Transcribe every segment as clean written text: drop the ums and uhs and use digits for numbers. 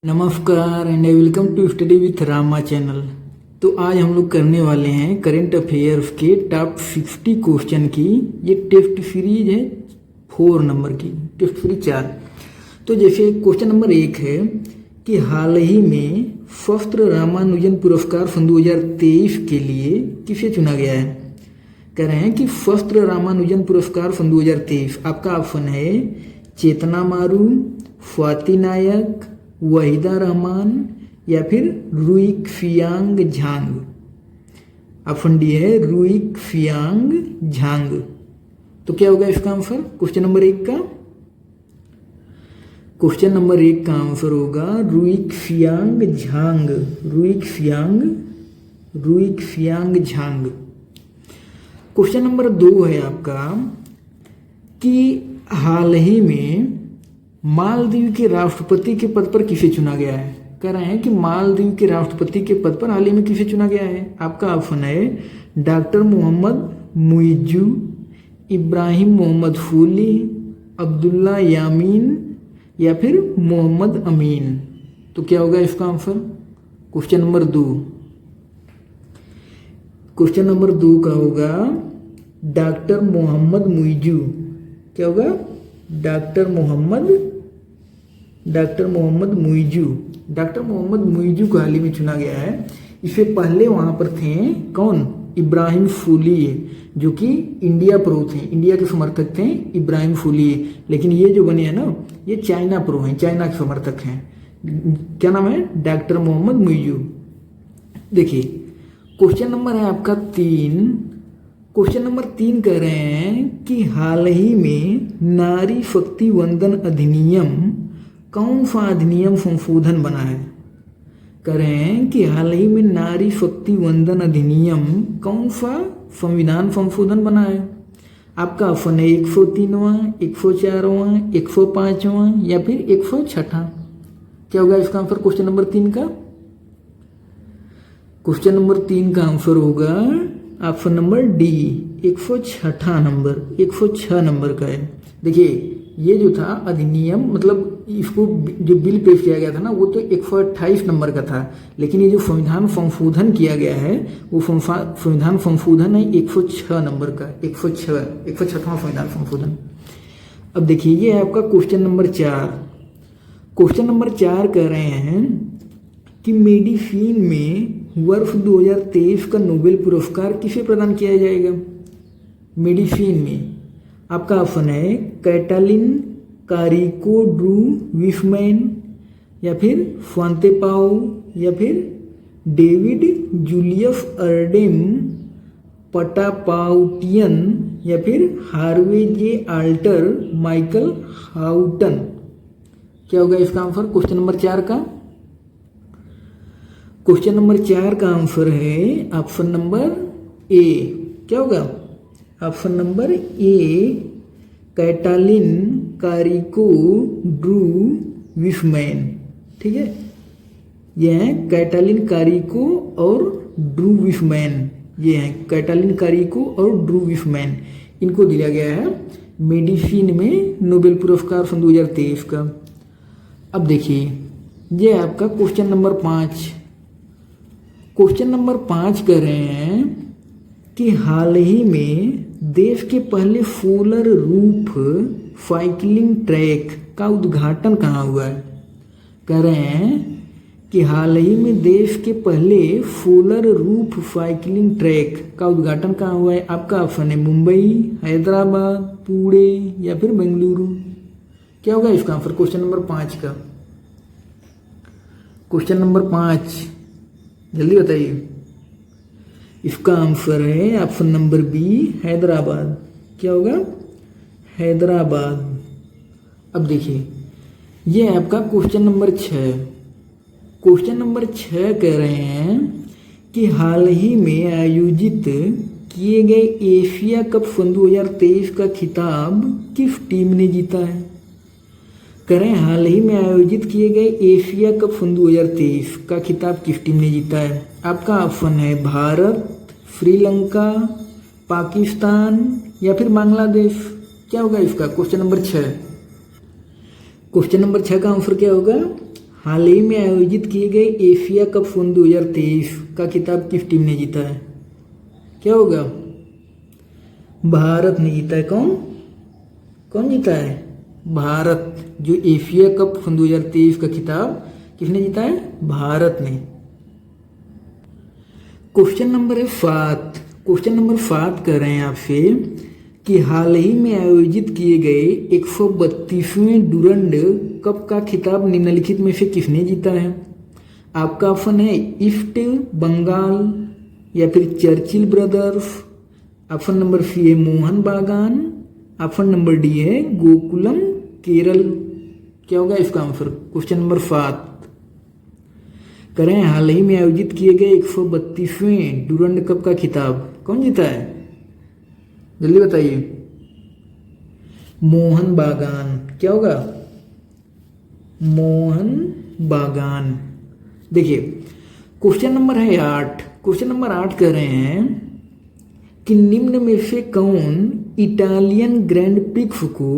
नमस्कार and welcome to study with Rama channel. तो आज हम लोग करने वाले हैं करंट अफेयर्स के टॉप 60 क्वेश्चन की। ये टेस्ट सीरीज है 4 नंबर की, टेस्ट सीरीज 4। तो जैसे क्वेश्चन नंबर 1 है कि हाल ही में फर्स्ट रामानुजन पुरस्कार सन 2023 के लिए किसे चुना गया है। कह रहे हैं कि फर्स्ट रामानुजन पुरस्कार सन 2023 आपका ऑप्शन है चेतना मारू, स्वाति नायक, वहीदा रहमान या फिर रुइक फियांग झांग। ऑप्शन डी है रुइक फियांग झांग। तो क्या होगा इसका आंसर क्वेश्चन नंबर 1 का? क्वेश्चन नंबर 1 का आंसर होगा रुइक फियांग झांग, रुइक फियांग झांग। क्वेश्चन नंबर 2 है आपका कि हाल ही में मालदीव के राष्ट्रपति के पद पर किसे चुना गया है। कह रहे हैं कि मालदीव के राष्ट्रपति के पद पर हाल ही में किसे चुना गया है। आपका ऑप्शन है डॉक्टर मोहम्मद मुइज्जू, इब्राहिम मोहम्मद फूली, अब्दुल्ला यामीन या फिर मोहम्मद अमीन। तो क्या होगा इसका answer question number 2? Question number 2 का होगा डॉक्टर मोहम्मद मुइज्जू। क्या होगा? डॉक्टर मोहम्मद मुइज्जू। डॉक्टर मोहम्मद मुइज्जू को हाल ही में चुना गया है। इससे पहले वहाँ पर थे कौन? इब्राहिम फूली, जो कि इंडिया प्रो थे, इंडिया के समर्थक थे इब्राहिम फूली। लेकिन ये जो बने हैं ना, ये चाइना प्रो हैं, चाइना के समर्थक हैं। क्या नाम है? डॉक्टर मोहम्मद मुइज्जू। देखिए क्वेश्चन नंबर है आपका 3। क्वेश्चन नंबर 3 कह रहे हैं कि हाल ही में नारी शक्ति वंदन अधिनियम कौन सा अधिनियम संशोधन बना है। कह रहे हैं कि हाल ही में नारी शक्ति वंदन अधिनियम कौन सा संविधान संशोधन बना है। आपका ऑप्शन है 103वां, 104वां, 105वां या फिर 106। क्या होगा इसका आंसर क्वेश्चन नंबर 3 का? क्वेश्चन नंबर 3 का आंसर होगा option number D, 106 number, 106 number का है। देखिए ये जो था अधिनियम, मतलब इसको जो बिल पेश किया गया था ना, वो तो 128 नंबर का था। लेकिन ये जो संविधान संशोधन किया गया है वो संविधान संशोधन है 106 नंबर का, 106वां संविधान संशोधन। अब देखिए ये है आपका क्वेश्चन नंबर 4। क्वेश्चन नंबर 4 कह रहे हैं कि मेडिसिन में वर्ष 2023 का नोबेल पुरस्कार किसे प्रदान किया जाएगा। मेडिसिन में आपका ऑप्शन है कैटालिन कारिको ड्रू विफमैन या फिर स्वांते पाओ या फिर डेविड जूलियस अर्डेम पटापाउटियन या फिर हार्वे जे आल्टर माइकल हाउटन। क्या होगा इसका आंसर क्वेश्चन नंबर 4 का? क्वेश्चन नंबर 4 का आंसर है ऑप्शन नंबर ए। क्या होगा? Option number A Katalin Kariko Drew Weissman. ठीक है, ये हैं कैटालिन कारिको और ड्रू विफमैन। ये हैं कैटालिन कारिको और ड्रू विफमैन। इनको दिया गया है मेडिसिन में नोबेल पुरस्कार सन 2023 का। अब देखिए ये है आपका क्वेश्चन नंबर 5। क्वेश्चन नंबर 5 कह रहे हैं कि हाल ही में देश के पहले सोलर रूफ साइकिलिंग ट्रैक का उद्घाटन कहाँ हुआ है। कह रहे हैं कि हाल ही में देश के पहले सोलर रूफ साइकिलिंग ट्रैक का उद्घाटन कहाँ हुआ है। आपका ऑप्शन है मुंबई, हैदराबाद, पुणे या फिर बेंगलुरु। क्या होगा इसका आंसर क्वेश्चन नंबर 5 का? क्वेश्चन नंबर 5 जल्दी बताइए। इसका आंसर है ऑप्शन नंबर बी, हैदराबाद। क्या होगा? हैदराबाद। अब देखिए ये है आपका क्वेश्चन नंबर 6। क्वेश्चन नंबर 6 कह रहे हैं कि हाल ही में आयोजित किए गए एशिया कप सन 2023 का खिताब किस टीम ने जीता है। कह रहे हैं हाल ही में आयोजित किए गए एशिया कप सन 2023 का खिताब किस टीम ने जीता है। आपका ऑप्शन है भारत, श्रीलंका, पाकिस्तान या फिर बांग्लादेश। क्या होगा इसका क्वेश्चन नंबर 6? क्वेश्चन नंबर 6 का आंसर क्या होगा? हाल ही में आयोजित किए गए एशिया कप सन 2023 का खिताब किस टीम ने जीता है? क्या होगा? भारत ने जीता है। कौन जीता है? भारत। जो एशिया कप सन 2023 का खिताब किसने जीता है? भारत ने। क्वेश्चन नंबर 7 कर रहे हैं आपसे कि हाल ही में आयोजित किए गए 132वें डुरंड कप का खिताब निम्नलिखित में से किसने जीता है? आपका ऑप्शन है ईस्ट बंगाल या फिर Churchill Brothers. Option number C है मोहन बागान। ऑप्शन नंबर डी है गोकुलम केरल। क्या होगा इसका आंसर? क्वेश्चन नंबर 7 करें। हाल ही में आयोजित किए गए 132वें डुरंड कप का खिताब कौन जीता है? जल्दी बताइए। मोहन बागान। क्या होगा? मोहन बागान। देखिए क्वेश्चन नंबर है 8। क्वेश्चन नंबर 8 कह रहे हैं कि निम्न में से कौन इटालियन ग्रैंड प्रिक्स को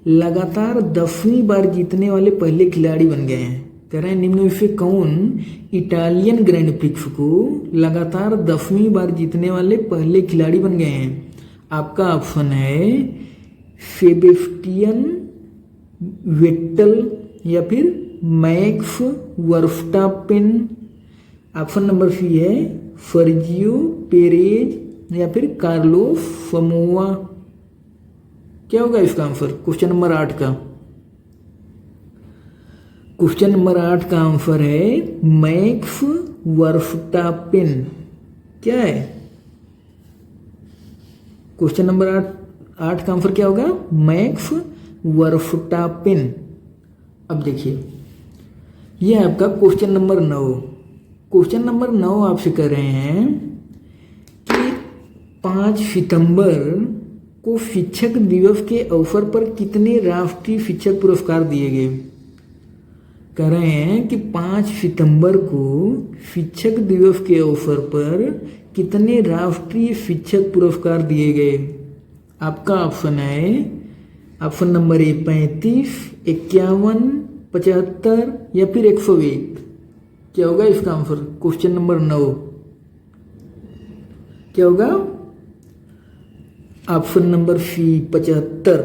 लगातार 10वीं बार जीतने वाले पहले खिलाड़ी बन गए हैं? कह रहे हैं निम्न में से कौन इटालियन ग्रैंड प्रिक्स को लगातार 10वीं बार जीतने वाले पहले खिलाड़ी बन गए हैं? आपका ऑप्शन है सेबेस्टियन वेट्टल या फिर Max Verstappen. Option number C है सर्जियो पेरेज या फिर कार्लोस समोआ। क्या होगा इसका आंसर? क्वेश्चन नंबर 8 का। क्वेश्चन नंबर 8 का आंसर है मैक्स वर्स्टापेन। क्या है? क्वेश्चन नंबर 8 का आंसर क्या होगा? Max Verstappen. अब देखिए यह है आपका क्वेश्चन नंबर 9। क्वेश्चन नंबर 9 आपसे कर रहे हैं कि 5 सितंबर को शिक्षक दिवस के अवसर पर कितने राष्ट्रीय शिक्षक पुरस्कार दिए गए? कह रहे हैं कि 5 सितंबर को शिक्षक दिवस के अवसर पर कितने राष्ट्रीय शिक्षक पुरस्कार दिए गए? आपका ऑप्शन है ऑप्शन नंबर ए 35, 51, 75 या फिर 101। क्या होगा इसका आंसर? क्वेश्चन नंबर 9 क्या होगा? Option number C 75।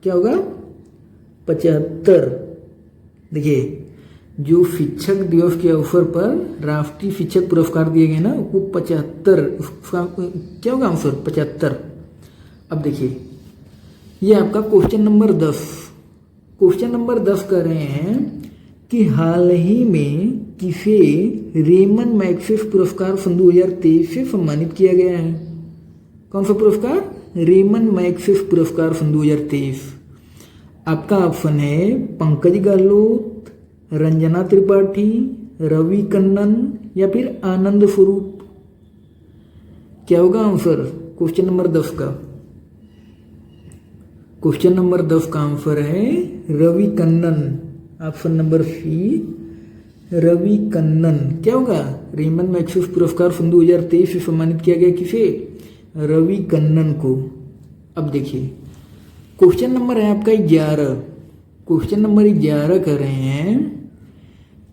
क्या होगा? 75। देखिए जो शिक्षक दिवस के अवसर पर राष्ट्रीय शिक्षक पुरस्कार दिए गए ना वो 75। क्या होगा आंसर? 75। अब देखिए ये आपका क्वेश्चन नंबर 10। क्वेश्चन नंबर 10 कर रहे हैं कि हाल ही में किसे रेमन मैग्सेस पुरस्कार सन 2023 से सम्मानित किया गया है? कौन सा पुरस्कार? रेमन मैग्सेस पुरस्कार सन 2023। आपका ऑप्शन है पंकज गहलोत, रंजना त्रिपाठी, रवि कन्नन या फिर आनंद स्वरूप। क्या होगा आंसर? क्वेश्चन नंबर 10 का। क्वेश्चन नंबर 10 का आंसर है Ravi Kannan. Option number C Ravi Kannan. क्या होगा? रेमन मैग्सेस पुरस्कार सन 2023 से सम्मानित किया गया किसे? रवि कन्नन को। अब देखिए क्वेश्चन नंबर है आपका 11। क्वेश्चन नंबर 11 कर रहे हैं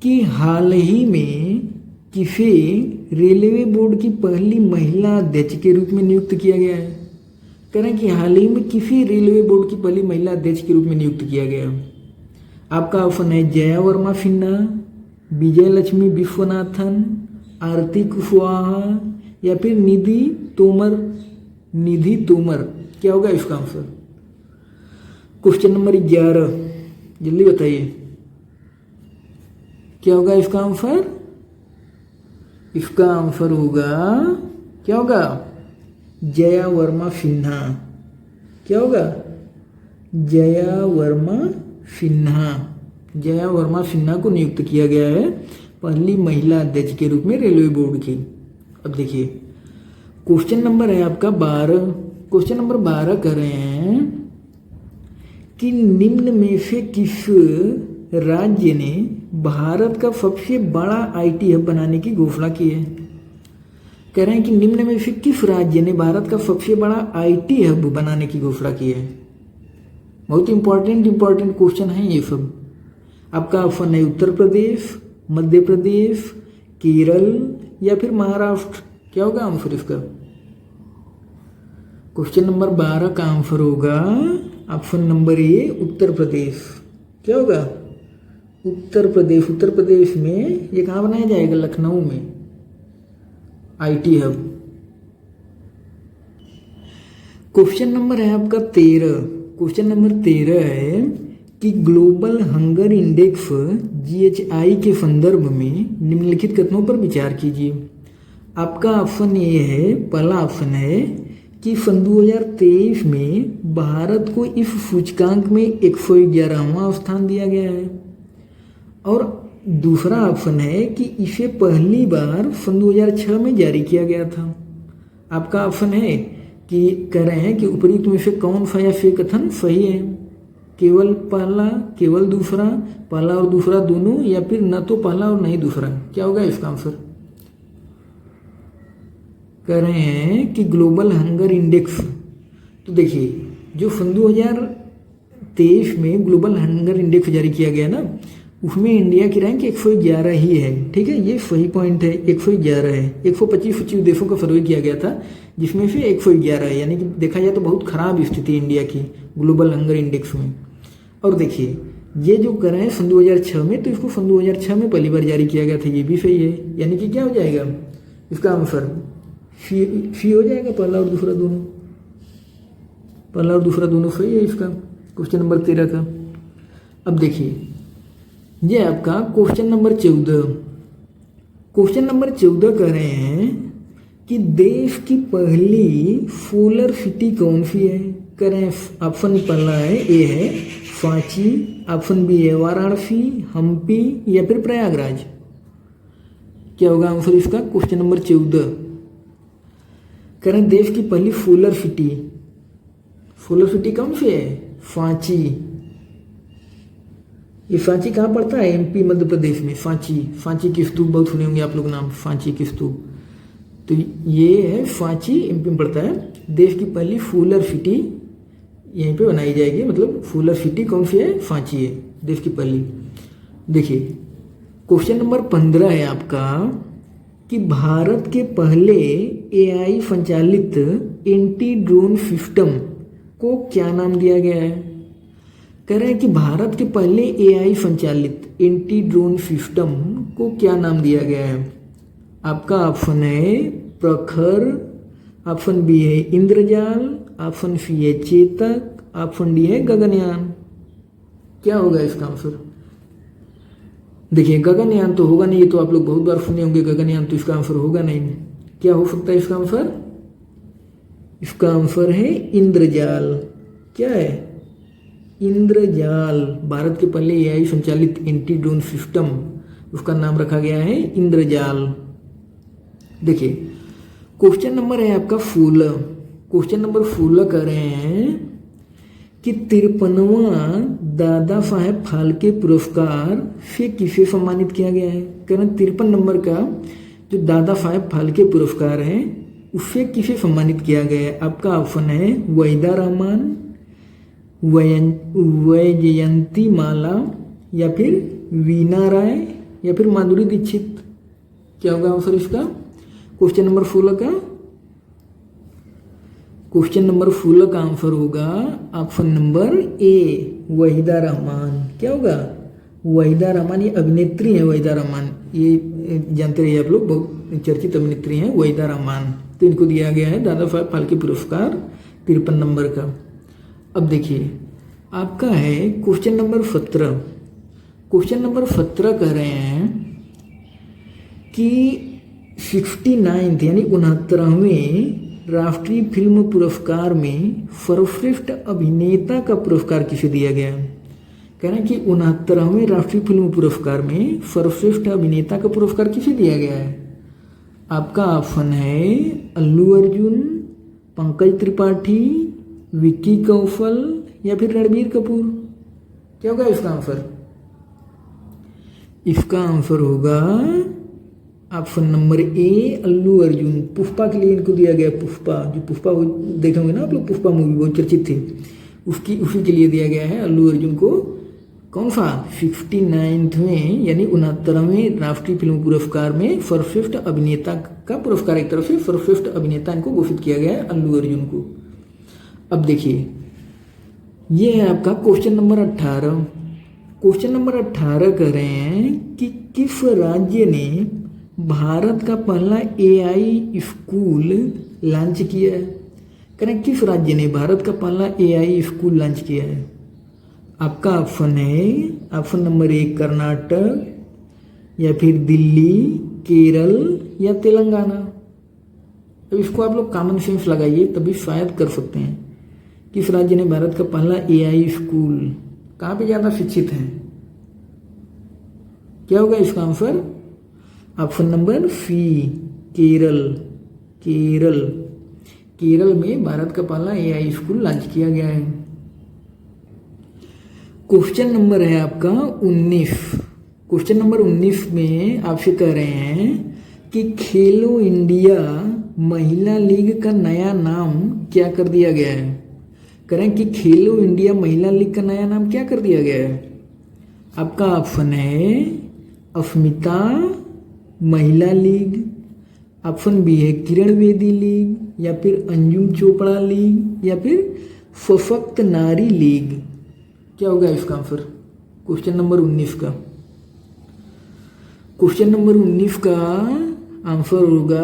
कि हाल ही में किसे रेलवे बोर्ड की पहली महिला अध्यक्ष के रूप में नियुक्त किया गया है? कह रहे हैं कि हाल ही में किसी रेलवे बोर्ड की पहली महिला अध्यक्ष के रूप में नियुक्त किया गया। आपका ऑप्शन है जया वर्मा सिन्हा, विजय लक्ष्मी विश्वनाथन, आरती कुशवाहा या फिर निधि तोमर। क्या होगा इसका आंसर? क्वेश्चन नंबर 11 जल्दी बताइए क्या होगा इसका आंसर? इसका आंसर होगा क्या होगा? जया वर्मा सिन्हा। क्या होगा? जया वर्मा सिन्हा। जया वर्मा सिन्हा को नियुक्त किया गया है पहली महिला अध्यक्ष के रूप में रेलवे बोर्ड की। अब देखिए क्वेश्चन नंबर है आपका 12। क्वेश्चन नंबर 12 कर रहे हैं कि निम्न में से किस राज्य ने भारत का सबसे बड़ा आईटी हब बनाने की घोषणा की है? कह रहे हैं कि निम्न में से किस राज्य ने भारत का सबसे बड़ा आईटी हब बनाने की घोषणा की है? बहुत इंपॉर्टेंट क्वेश्चन है ये सब। आपका ऑप्शन है उत्तर प्रदेश, मध्य प्रदेश, केरल या फिर महाराष्ट्र। क्या होगा आंसर इसका? क्वेश्चन नंबर 12 का आंसर होगा ऑप्शन नंबर ए उत्तर प्रदेश। क्या होगा? उत्तर प्रदेश। उत्तर प्रदेश में ये कहाँ बनाया जाएगा? लखनऊ में, आईटी हब। क्वेश्चन नंबर है आपका 13। क्वेश्चन नंबर 13 है कि ग्लोबल हंगर इंडेक्स GHI के संदर्भ में निम्नलिखित कथनों पर विचार कीजिए। आपका ऑप्शन ये है, पहला ऑप्शन है कि सन 2023 में भारत को इस सूचकांक में 111वां स्थान दिया गया है, और दूसरा ऑप्शन है कि इसे पहली बार सन 2006 में जारी किया गया था। आपका ऑप्शन है कि कह रहे हैं कि उपरोक्त में से कौन सा या से कथन सही है? केवल पहला, केवल दूसरा, पहला और दूसरा दोनों, या फिर न तो पहला और नहीं दूसरा। क्या होगा इसका आंसर? कह रहे हैं कि ग्लोबल हंगर इंडेक्स। तो देखिए, जो सन 2023 में ग्लोबल हंगर इंडेक्स जारी किया गया ना, उसमें इंडिया की रैंक 111 ही है। ठीक है, ये सही पॉइंट है, 111 है। 125 देशों का सर्वे किया गया था जिसमें से 111 है, यानी कि देखा जाए तो बहुत खराब स्थिति इंडिया की ग्लोबल हंगर इंडेक्स में। और देखिए, ये जो कर रहे हैं सन 2006 में, तो इसको सन 2006 में पहली बार जारी किया गया था, ये भी सही है। यानी कि क्या हो जाएगा इसका आंसर? सी हो जाएगा, पहला और दूसरा दोनों। पहला और दूसरा दोनों सही है इसका, क्वेश्चन नंबर 13 का। अब देखिए, ये आपका क्वेश्चन नंबर 14। क्वेश्चन नंबर 14 कर रहे हैं कि देश की पहली सोलर सिटी कौन सी है? कह रहे हैं ऑप्शन पहला है, ए है सांची, ऑप्शन बी है वाराणसी, हम्पी या फिर प्रयागराज। क्या होगा आंसर इसका? क्वेश्चन नंबर 14 कह रहे हैं देश की पहली सोलर सिटी। सोलर सिटी कौन सी है? सांची। ये सांची कहाँ पड़ता है? MP मध्य प्रदेश में। सांची, सांची की स्तूप बहुत सुने होंगे आप लोग नाम, सांची की स्तूप। तो ये है सांची, MP में पड़ता है। देश की पहली सोलर सिटी यहीं पे बनाई जाएगी, मतलब सोलर सिटी कौन सी है? सांची है देश की पहली। देखिए, क्वेश्चन नंबर 15 है आपका कि भारत के पहले AI संचालित एंटी ड्रोन सिस्टम को क्या नाम दिया गया है? कह रहे हैं कि भारत के पहले AI संचालित एंटी ड्रोन सिस्टम को क्या नाम दिया गया है? आपका ऑप्शन है प्रखर, ऑप्शन बी है इंद्रजाल, ऑप्शन सी है चेतक, ऑप्शन डी है गगनयान। क्या होगा इसका आंसर? देखिए, गगनयान तो होगा नहीं, ये तो आप लोग बहुत बार सुने होंगे गगनयान, तो इसका आंसर होगा नहीं। क्या हो सकता है इसका आंसर? इसका आंसर है इंद्रजाल। क्या है? इंद्रजाल। भारत के पहले AI संचालित एंटी ड्रोन सिस्टम, उसका नाम रखा गया है इंद्रजाल। देखिए, क्वेश्चन नंबर है आपका 16। क्वेश्चन नंबर 16 कर रहे हैं कि 53वां दादा साहेब फाल्के पुरस्कार से किसे सम्मानित किया गया है? कारण 53 नंबर का जो दादा साहेब फाल्के पुरस्कार है उससे किसे सम्मानित किया गया है? आपका ऑप्शन है वहीदा रहमान, वैजयंती माला या फिर वीना राय या फिर माधुरी दीक्षित। क्या होगा आंसर इसका? क्वेश्चन नंबर 16 का? क्वेश्चन नंबर 16 का आंसर होगा ऑप्शन नंबर ए वहीदा रहमान। क्या होगा? वहीदा रहमान, ये अभिनेत्री है वहीदा रहमान, ये जानते रहिए आप लोग, बहुत चर्चित अभिनेत्री हैं वहीदा रहमान। तो इनको दिया गया है दादा साहब फाल्के पुरस्कार 53 नंबर का। अब देखिए, आपका है क्वेश्चन नंबर 17। क्वेश्चन नंबर 17 कह रहे हैं कि 69 यानी 69वें राष्ट्रीय फिल्म पुरस्कार में सर्वश्रेष्ठ अभिनेता का पुरस्कार किसे दिया गया है? कह रहे हैं कि 69वें राष्ट्रीय फिल्म पुरस्कार में सर्वश्रेष्ठ अभिनेता का पुरस्कार किसे दिया गया है? आपका ऑप्शन है अल्लू अर्जुन, पंकज त्रिपाठी, विक्की कौशल या फिर रणबीर कपूर। क्या होगा इसका आंसर? इसका आंसर होगा ऑप्शन नंबर ए अल्लू अर्जुन। पुष्पा के लिए इनको दिया गया, पुष्पा, जो पुष्पा देखेंगे ना आप लोग, पुष्पा मूवी बहुत चर्चित थी, उसी के लिए दिया गया है अल्लू अर्जुन को कौन सा 59वें यानी 69वें राष्ट्रीय फिल्म पुरस्कार में सर्वश्रेष्ठ अभिनेता का पुरस्कार एक तरफ से सर्वश्रेष्ठ अभिनेता इनको घोषित किया गया है अल्लू अर्जुन को। अब देखिए ये है आपका क्वेश्चन नंबर 18। क्वेश्चन नंबर 18 कह रहे हैं कि किस राज्य ने भारत का पहला AI स्कूल लॉन्च किया है। कह रहे हैं किस राज्य ने भारत का पहला AI स्कूल लॉन्च किया है। आपका ऑप्शन है ऑप्शन नंबर 1 कर्नाटक या फिर दिल्ली, केरल या तेलंगाना। अब इसको आप लोग कॉमन सेंस लगाइए तभी शायद कर सकते हैं। किस राज्य ने भारत का पहला AI स्कूल, कहाँ पे ज़्यादा शिक्षित हैं, क्या होगा इसका answer. Option number C Kerala. Kerala Kerala में भारत का पहला AI स्कूल लॉन्च किया गया है। क्वेश्चन नंबर है आपका 19। क्वेश्चन नंबर 19 में आपसे कह रहे हैं कि खेलो इंडिया महिला लीग का नया नाम क्या कर दिया गया है। कह रहे हैं कि खेलो इंडिया महिला लीग का नया नाम क्या कर दिया गया है। आपका ऑप्शन है अस्मिता महिला लीग, ऑप्शन बी है किरण बेदी लीग या फिर अंजुम चोपड़ा लीग या फिर सशक्त नारी लीग। क्या होगा इसका आंसर क्वेश्चन नंबर 19 का। क्वेश्चन नंबर 19 का आंसर होगा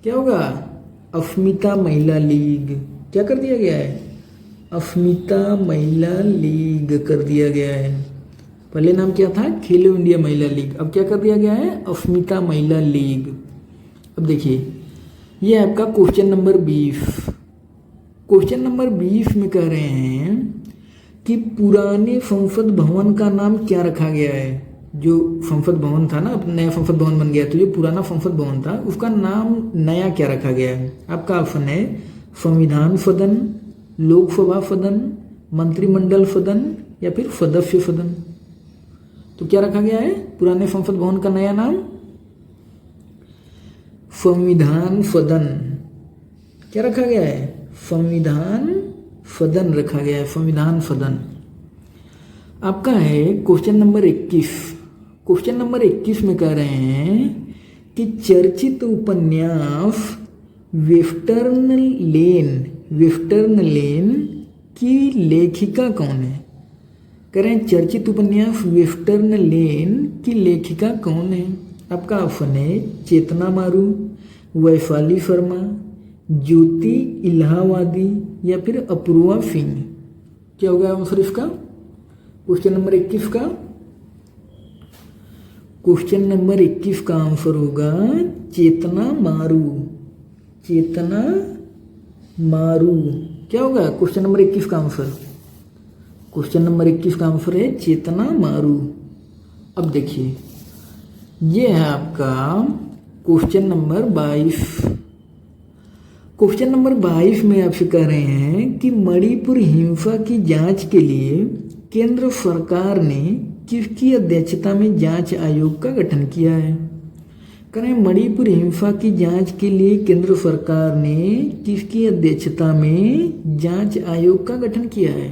क्या होगा अस्मिता महिला लीग। क्या कर दिया गया है, अस्मिता महिला लीग कर दिया गया है। पहले नाम क्या था खेलो इंडिया महिला लीग, अब क्या कर दिया गया है अस्मिता महिला लीग। अब देखिए ये आपका क्वेश्चन नंबर 20। क्वेश्चन नंबर 20 में कह रहे हैं कि पुराने संसद भवन का नाम क्या रखा गया है। जो संसद भवन था ना, अब नया संसद भवन बन गया, तो जो पुराना संसद भवन था उसका नाम नया क्या रखा गया है। आपका ऑप्शन है संविधान सदन, लोकसभा सदन, मंत्रिमंडल सदन या फिर सदस्य सदन। तो क्या रखा गया है पुराने संसद भवन का नया नाम, संविधान सदन। क्या रखा गया है, संविधान सदन रखा गया है, संविधान सदन। आपका है क्वेश्चन नंबर 21। क्वेश्चन नंबर 21 में कह रहे हैं कि चर्चित उपन्यास वेस्टर्न लेन की लेखिका कौन है। कह रहे हैं चर्चित उपन्यास वेस्टर्न लेन की लेखिका कौन है। आपका ऑप्शन है चेतना मारू, वैशाली शर्मा, ज्योति इलाहाबादी या फिर अपूर्वा सिंह। क्या होगा आंसर इसका क्वेश्चन नंबर 21 का। क्वेश्चन नंबर 21 का आंसर होगा चेतना मारू। चेतना मारू क्या होगा क्वेश्चन नंबर 21 का आंसर। क्वेश्चन नंबर 21 का आंसर है चेतना मारू। अब देखिए ये है आपका क्वेश्चन नंबर 22। क्वेश्चन नंबर 22 में आपसे कह रहे हैं कि मणिपुर हिंसा की जांच के लिए केंद्र सरकार ने किसकी अध्यक्षता में जांच आयोग का गठन किया है। कह रहे हैं मणिपुर हिंसा की जांच के लिए केंद्र सरकार ने किसकी अध्यक्षता में जांच आयोग का गठन किया है।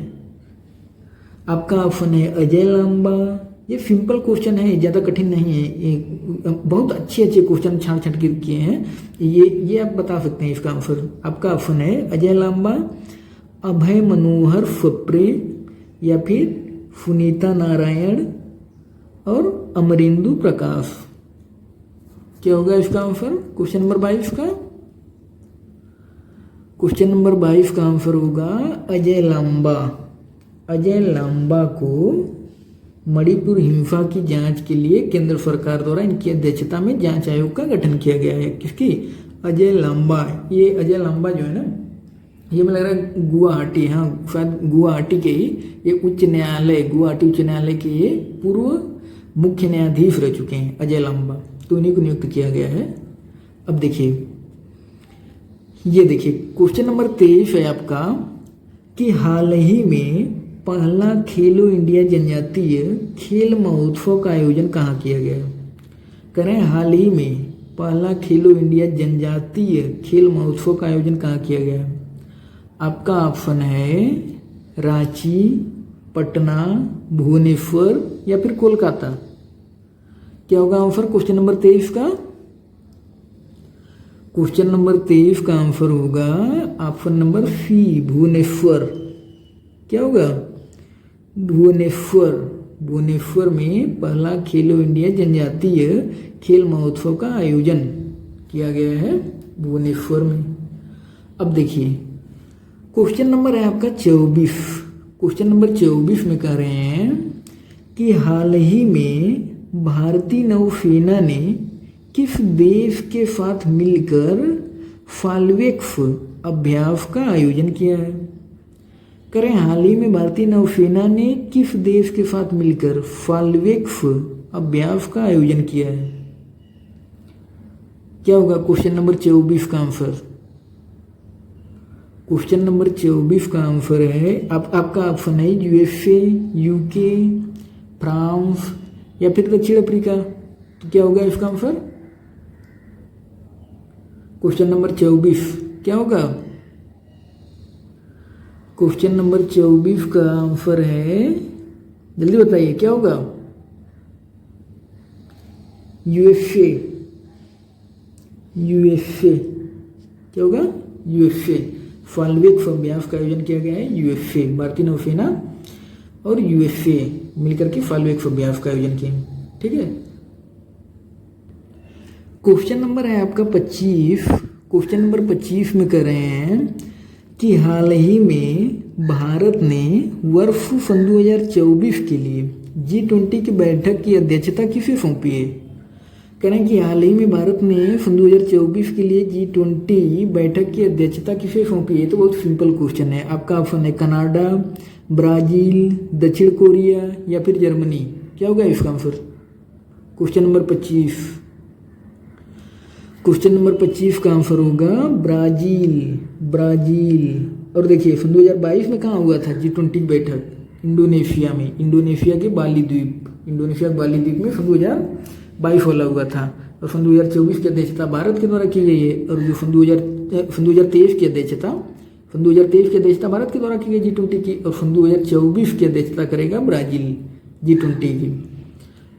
आपका ऑप्शन है अजय लांबा। ये सिंपल क्वेश्चन है, ज़्यादा कठिन नहीं है, ये बहुत अच्छे क्वेश्चन छाट छाट के किए हैं। ये आप बता सकते हैं इसका आंसर। आपका ऑप्शन है अजय लांबा, अभय मनोहर सप्रे या फिर सुनीता नारायण और अमरेंदु प्रकाश। क्या होगा इसका आंसर क्वेश्चन नंबर 22 का। क्वेश्चन नंबर 22 का आंसर होगा अजय लांबा। अजय लांबा को मणिपुर हिंसा की जांच के लिए केंद्र सरकार द्वारा इनकी अध्यक्षता में जांच आयोग का गठन किया गया है। किसकी, अजय लांबा। ये अजय लांबा जो है ना, ये मुझे लग रहा है गुवाहाटी, हाँ शायद गुवाहाटी के ही ये उच्च न्यायालय, गुवाहाटी उच्च न्यायालय के ये पूर्व मुख्य न्यायाधीश रह चुके हैं अजय लांबा, तो उन्हीं को नियुक्त किया गया है। अब देखिए ये देखिए क्वेश्चन नंबर 23 है आपका कि हाल ही में पहला खेलो इंडिया जनजातीय खेल महोत्सव का आयोजन कहाँ किया गया। कह रहे हैं हाल ही में पहला खेलो इंडिया जनजातीय खेल महोत्सव का आयोजन कहाँ किया गया। आपका ऑप्शन है रांची, पटना, भुवनेश्वर या फिर कोलकाता। क्या होगा आंसर क्वेश्चन नंबर 23 का? क्वेश्चन नंबर 23 का आंसर होगा ऑप्शन नंबर सी, भुवनेश्वर। क्या होगा? भुवनेश्वर। भुवनेश्वर में पहला खेलो इंडिया जनजातीय खेल महोत्सव का आयोजन किया गया है भुवनेश्वर में। अब देखिए क्वेश्चन नंबर है आपका 24। क्वेश्चन नंबर 24 में कह रहे हैं कि हाल ही में भारतीय नौसेना ने किस देश के साथ मिलकर फाल्वेक्स अभ्यास का आयोजन किया है? करें हाल ही में भारतीय नौसेना ने किस देश के साथ मिलकर फाल्वेक्स अभ्यास का आयोजन किया है? क्या होगा क्वेश्चन नंबर 24 का आंसर? क्वेश्चन नंबर 24 का आंसर है आपका ऑप्शन है यूएसए, यूके, फ्रांस या फिर दक्षिण अफ्रीका। तो क्या होगा इसका आंसर? क्वेश्चन नंबर 24 क्या होगा? क्वेश्चन नंबर 24 का आंसर है, जल्दी बताइए क्या होगा? यूएसए। यूएसए क्या होगा? यूएसए। फाल्वेक्स अभ्यास का आयोजन किया गया है यूएसए, भारतीय नौसेना और यूएसए मिलकर के फाल्वेक्स अभ्यास का आयोजन किया। ठीक है। क्वेश्चन नंबर है आपका 25। क्वेश्चन नंबर 25 में कह रहे हैं कि हाल ही में भारत ने वर्ष सन 2024 के लिए G20 की बैठक की अध्यक्षता किसे सौंपी है? कह रहे हैं कि हाल ही में भारत ने सन 2024 के लिए G20 बैठक की अध्यक्षता किसे सौंपी है? तो बहुत सिंपल क्वेश्चन है। आपका ऑप्शन है कनाडा, ब्राजील, दक्षिण कोरिया या फिर जर्मनी। क्या होगा इसका answer? Question number 25। Question number 25 का आंसर होगा ब्राजील। ब्राजील। और देखिए सन 2022 में कहाँ हुआ था G20 बैठक? इंडोनेशिया में, इंडोनेशिया के बाली द्वीप, इंडोनेशिया के बाली द्वीप में सन 2022 वाला हुआ था। और सन 2024 की अध्यक्षता भारत के द्वारा की गई है। और जो सन 2023 की अध्यक्षता, सन 2023 की अध्यक्षता भारत के द्वारा की गई G20 की, और सन 2024 की अध्यक्षता करेगा ब्राजील G20 की।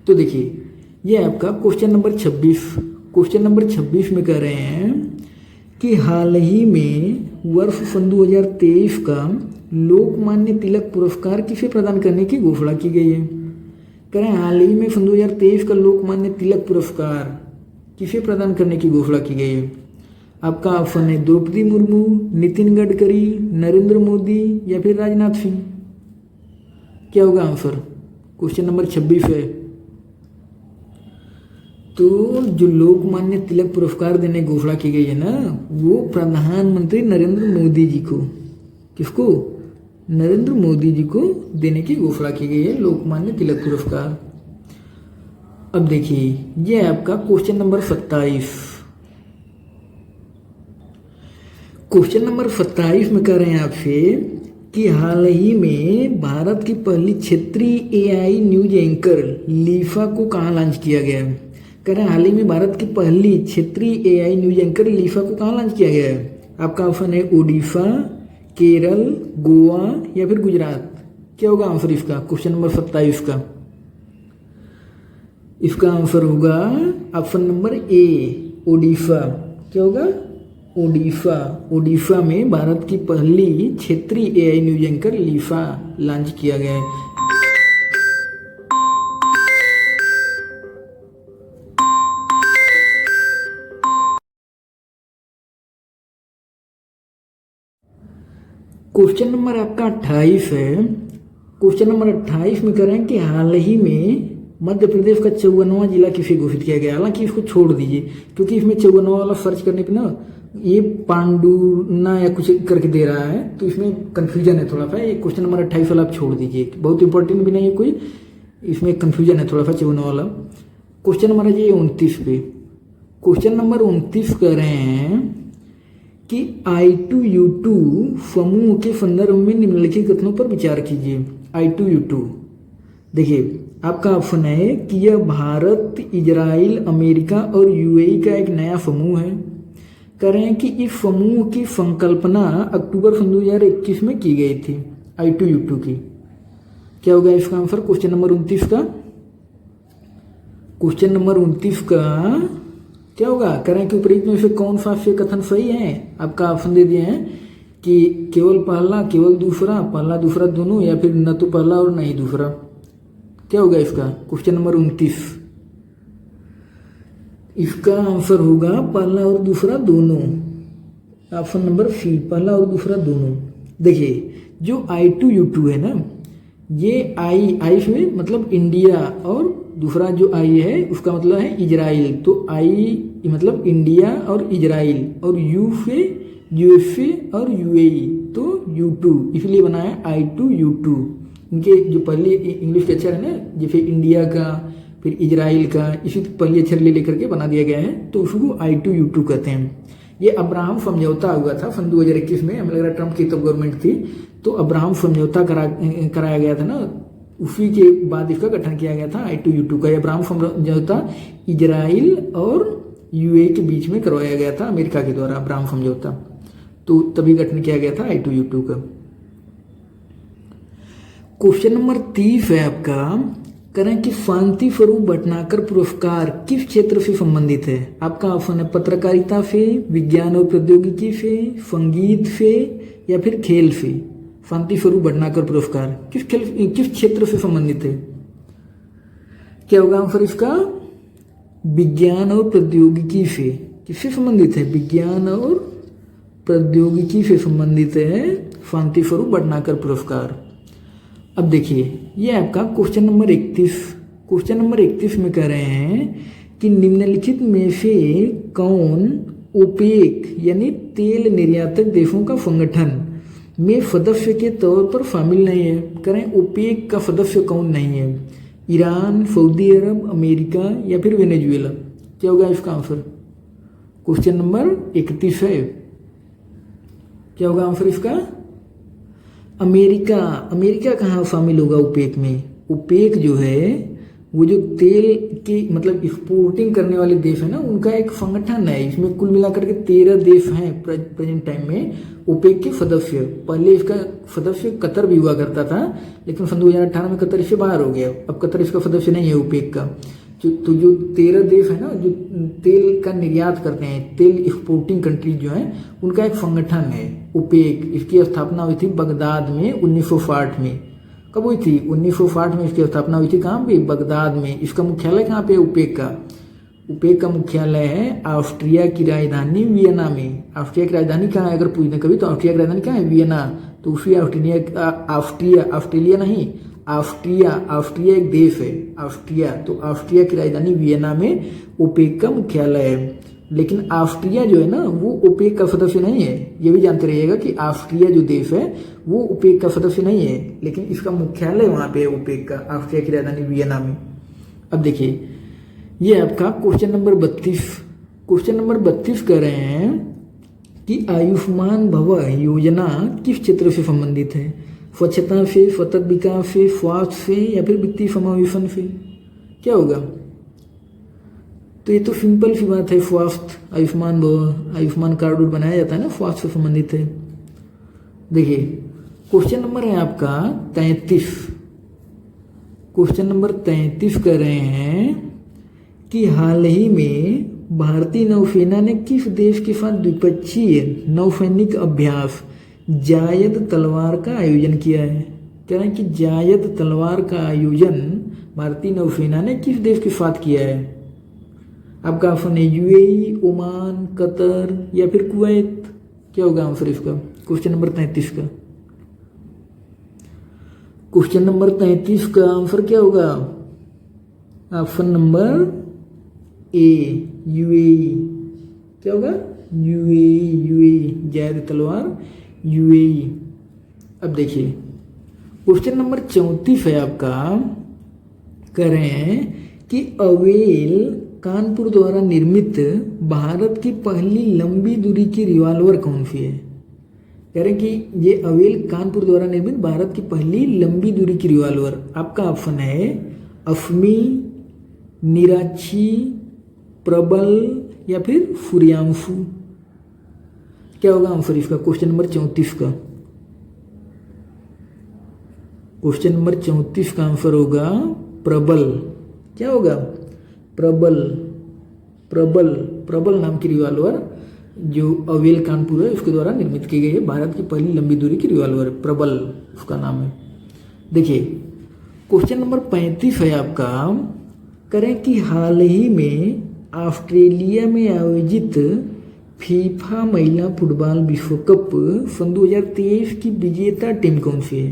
तो देखिए ये आपका क्वेश्चन नंबर 26। क्वेश्चन नंबर 26 में कह रहे हैं कि हाल ही में वर्ष सन 2023 का लोकमान्य तिलक पुरस्कार किसे प्रदान करने की घोषणा की गई है? कह रहे हैं हाल ही में सन 2023 का लोकमान्य तिलक पुरस्कार किसे प्रदान करने की घोषणा की गई है? आपका ऑप्शन है द्रौपदी मुर्मू, नितिन गडकरी, नरेंद्र मोदी या फिर राजनाथ सिंह। क्या होगा आंसर? क्वेश्चन नंबर 26 है। तो जो लोकमान्य तिलक पुरस्कार देने की घोषणा की गई है ना, वो प्रधानमंत्री नरेंद्र मोदी जी को, किसको? नरेंद्र मोदी जी को देने की घोषणा की गई है लोकमान्य तिलक पुरस्कार। अब देखिए ये आपका क्वेश्चन नंबर 27। क्वेश्चन नंबर 27 में कह रहे हैं आपसे कि हाल ही में भारत की पहली क्षेत्रीय एआई न्यूज एंकर लीफा को कहाँ लॉन्च किया गया है? कह रहे हैं हाल ही में भारत की पहली क्षेत्रीय एआई न्यूज एंकर लीफा को कहाँ लॉन्च किया गया है? आपका ऑप्शन है ओडिशा, केरल, गोवा या फिर गुजरात। क्या होगा आंसर इसका? क्वेश्चन नंबर 27 का इसका आंसर होगा ऑप्शन नंबर ए, ओडिशा। क्या होगा? ओडिशा। ओडिशा में भारत की पहली क्षेत्रीय एआई न्यूज एंकर लीफा लॉन्च किया गया है। क्वेश्चन नंबर आपका 28 है। क्वेश्चन नंबर 28 में कह रहे हैं कि हाल ही में मध्य प्रदेश का 54वां जिला किसे घोषित किया गया? हालांकि इसको छोड़ दीजिए क्योंकि इसमें 54वां वाला सर्च करने पे ना ये पांडुना या कुछ करके दे रहा है, तो इसमें कन्फ्यूजन है थोड़ा सा। ये क्वेश्चन नंबर 28 वाला आप छोड़ दीजिए, बहुत इंपॉर्टेंट भी नहीं है कोई, इसमें कन्फ्यूजन है थोड़ा सा 54 वाला। क्वेश्चन नंबर है 29 पे। क्वेश्चन नंबर 29 कह रहे हैं कि I2U2 समूह के संदर्भ में निम्नलिखित कथनों पर विचार कीजिए। I2U2 देखिए आपका ऑप्शन है कि यह भारत, इजराइल, अमेरिका और यूएई का एक नया समूह है। कह रहे हैं कि इस समूह की संकल्पना अक्टूबर 2021 में की गई थी I2U2 की। क्या होगा इसका आंसर क्वेश्चन नंबर 29 का? क्वेश्चन नंबर 29 का क्या होगा? करें कि उपरोक्त में से कौन सा से कथन सही है? आपका ऑप्शन दे दिए हैं कि केवल पहला, केवल दूसरा, पहला दूसरा दोनों, या फिर न तो पहला और न ही दूसरा। क्या होगा इसका क्वेश्चन नंबर 29? इसका आंसर होगा पहला और दूसरा दोनों। ऑप्शन नंबर सी, पहला और दूसरा दोनों। देखिए जो I2U2 है ना, ये आई में मतलब इंडिया, और दूसरा जो आई है उसका मतलब है इजराइल। तो आई मतलब इंडिया और इजराइल, और यू से यूएसए और यूएई, तो U2 इसलिए बना है I2U2। इनके जो पहले इंग्लिश के अक्षर है ना, जैसे इंडिया का फिर इजराइल का, इसी पहले अक्षर ले लेकर के बना दिया गया है, तो उसको I2U2 कहते हैं। ये अब्राहम समझौता हुआ था सन 2021 में, हमें लग रहा है ट्रम्प की तब गवर्नमेंट थी, तो अब्राहम समझौता कराया गया था ना, उसी के बाद इसका गठन किया गया था I2U2 का। अब्राहम समझौता इजराइल और यूए के बीच में करवाया गया था अमेरिका के द्वारा, अब्राहम समझौता, तो तभी गठन किया गया था I2U2 का। क्वेश्चन नंबर 30 है आपका, करें कि शांति स्वरूप भटनागर पुरस्कार किस क्षेत्र से संबंधित है? आपका ऑप्शन है पत्रकारिता से, विज्ञान और प्रौद्योगिकी से, संगीत से, या फिर खेल से। शांति स्वरूप भटनागर पुरस्कार किस क्षेत्र से संबंधित है? क्या होगा आंसर इसका? विज्ञान और प्रौद्योगिकी से। किससे संबंधित है? विज्ञान और प्रौद्योगिकी से संबंधित है शांति स्वरूप भटनागर पुरस्कार। अब देखिए ये आपका क्वेश्चन नंबर 31। क्वेश्चन नंबर 31 में कह रहे हैं कि निम्नलिखित में से कौन ओपेक यानी तेल निर्यातक देशों का संगठन में सदस्य के तौर पर शामिल नहीं है? करें ओपेक का सदस्य कौन नहीं है? ईरान, सऊदी अरब, अमेरिका, या फिर वेनेजुएला। क्या होगा इसका आंसर? क्वेश्चन नंबर 31 है। क्या होगा आंसर इसका? अमेरिका। अमेरिका कहाँ शामिल होगा ओपेक में? ओपेक जो है वो जो तेल की मतलब एक्सपोर्टिंग करने वाले देश है ना, उनका एक संगठन है। इसमें कुल मिलाकर के 13 देश हैं प्रेजेंट टाइम में ओपेक के सदस्य। पहले इसका सदस्य कतर भी हुआ करता था, लेकिन सन 2018 में कतर इससे बाहर हो गया। अब कतर इसका सदस्य नहीं है ओपेक का। तो जो 13 देश है ना जो तेल का निर्यात करते हैं, तेल एक्सपोर्टिंग कंट्रीज जो हैं, उनका एक संगठन है ओपेक। इसकी स्थापना हुई थी बगदाद में 1960 में। कब हुई थी? 1960 में इसकी स्थापना हुई थी। कहाँ पे? बगदाद में। इसका मुख्यालय कहाँ पे? ओपेक का। ओपेक का मुख्यालय है ऑस्ट्रिया की राजधानी वियना में। ऑस्ट्रिया की राजधानी कहाँ है अगर पूछने कभी, तो ऑस्ट्रिया की राजधानी कहाँ है? वियना। तो उसी ऑस्ट्रिया नहीं, ऑस्ट्रिया एक देश है, ऑस्ट्रिया। तो ऑस्ट्रिया की राजधानी वियना में ओपेक का मुख्यालय है। लेकिन ऑस्ट्रिया जो है ना वो ओपेक का सदस्य नहीं है। ये भी जानते रहिएगा कि ऑस्ट्रिया जो देश है वो ओपेक का सदस्य नहीं है, लेकिन इसका मुख्यालय वहाँ पे है ओपेक का, ऑस्ट्रिया की राजधानी वियना में। अब देखिए ये आपका क्वेश्चन नंबर 32। क्वेश्चन नंबर 32 कह रहे हैं कि आयुष्मान भव योजना किस क्षेत्र से संबंधित है? स्वच्छता से, सतत विकास से, स्वास्थ्य से, या फिर वित्तीय समावेशन से। क्या होगा? तो ये तो सिंपल सी बात है, स्वास्थ्य। आयुष्मान भव, आयुष्मान कार्ड बनाया जाता है ना, स्वास्थ्य से संबंधित है। देखिए क्वेश्चन नंबर है आपका 33। क्वेश्चन नंबर 33 कर रहे हैं कि हाल ही में भारतीय नौसेना ने किस देश के साथ द्विपक्षीय नौसैनिक अभ्यास जायद तलवार का आयोजन किया है? कह रहे हैं कि जायद तलवार का आयोजन भारतीय नौसेना ने किस देश के साथ किया है? आपका ऑप्शन है यूएई, ओमान, कतर, या फिर कुवैत। क्या होगा आंसर इसका क्वेश्चन नंबर 33 का? क्वेश्चन नंबर 33 का आंसर क्या होगा? ऑप्शन नंबर ए, यूएई। क्या होगा? यूएई, जायद तलवार यूएई। अब देखिए क्वेश्चन नंबर 34 है आपका, कह रहे हैं कि अवेल कानपुर द्वारा निर्मित भारत की पहली लंबी दूरी की रिवॉल्वर कौन सी है? कह रहे हैं कि ये अवेल कानपुर द्वारा निर्मित भारत की पहली लंबी दूरी की रिवॉल्वर। आपका ऑप्शन है अफमी, निराक्षी, प्रबल, या फिर सूर्यांशु। क्या होगा आंसर इसका क्वेश्चन नंबर 34 का? क्वेश्चन नंबर 34 का आंसर होगा प्रबल। क्या होगा? प्रबल। प्रबल प्रबल नाम की रिवॉल्वर जो अवेल कानपुर है उसके द्वारा निर्मित की गई है। भारत की पहली लंबी दूरी की रिवॉल्वर प्रबल उसका नाम है। देखिए क्वेश्चन नंबर 35 है आपका, करें कि हाल ही में ऑस्ट्रेलिया में आयोजित फीफा महिला फुटबॉल विश्व कप सन 2023 की विजेता टीम कौन सी है?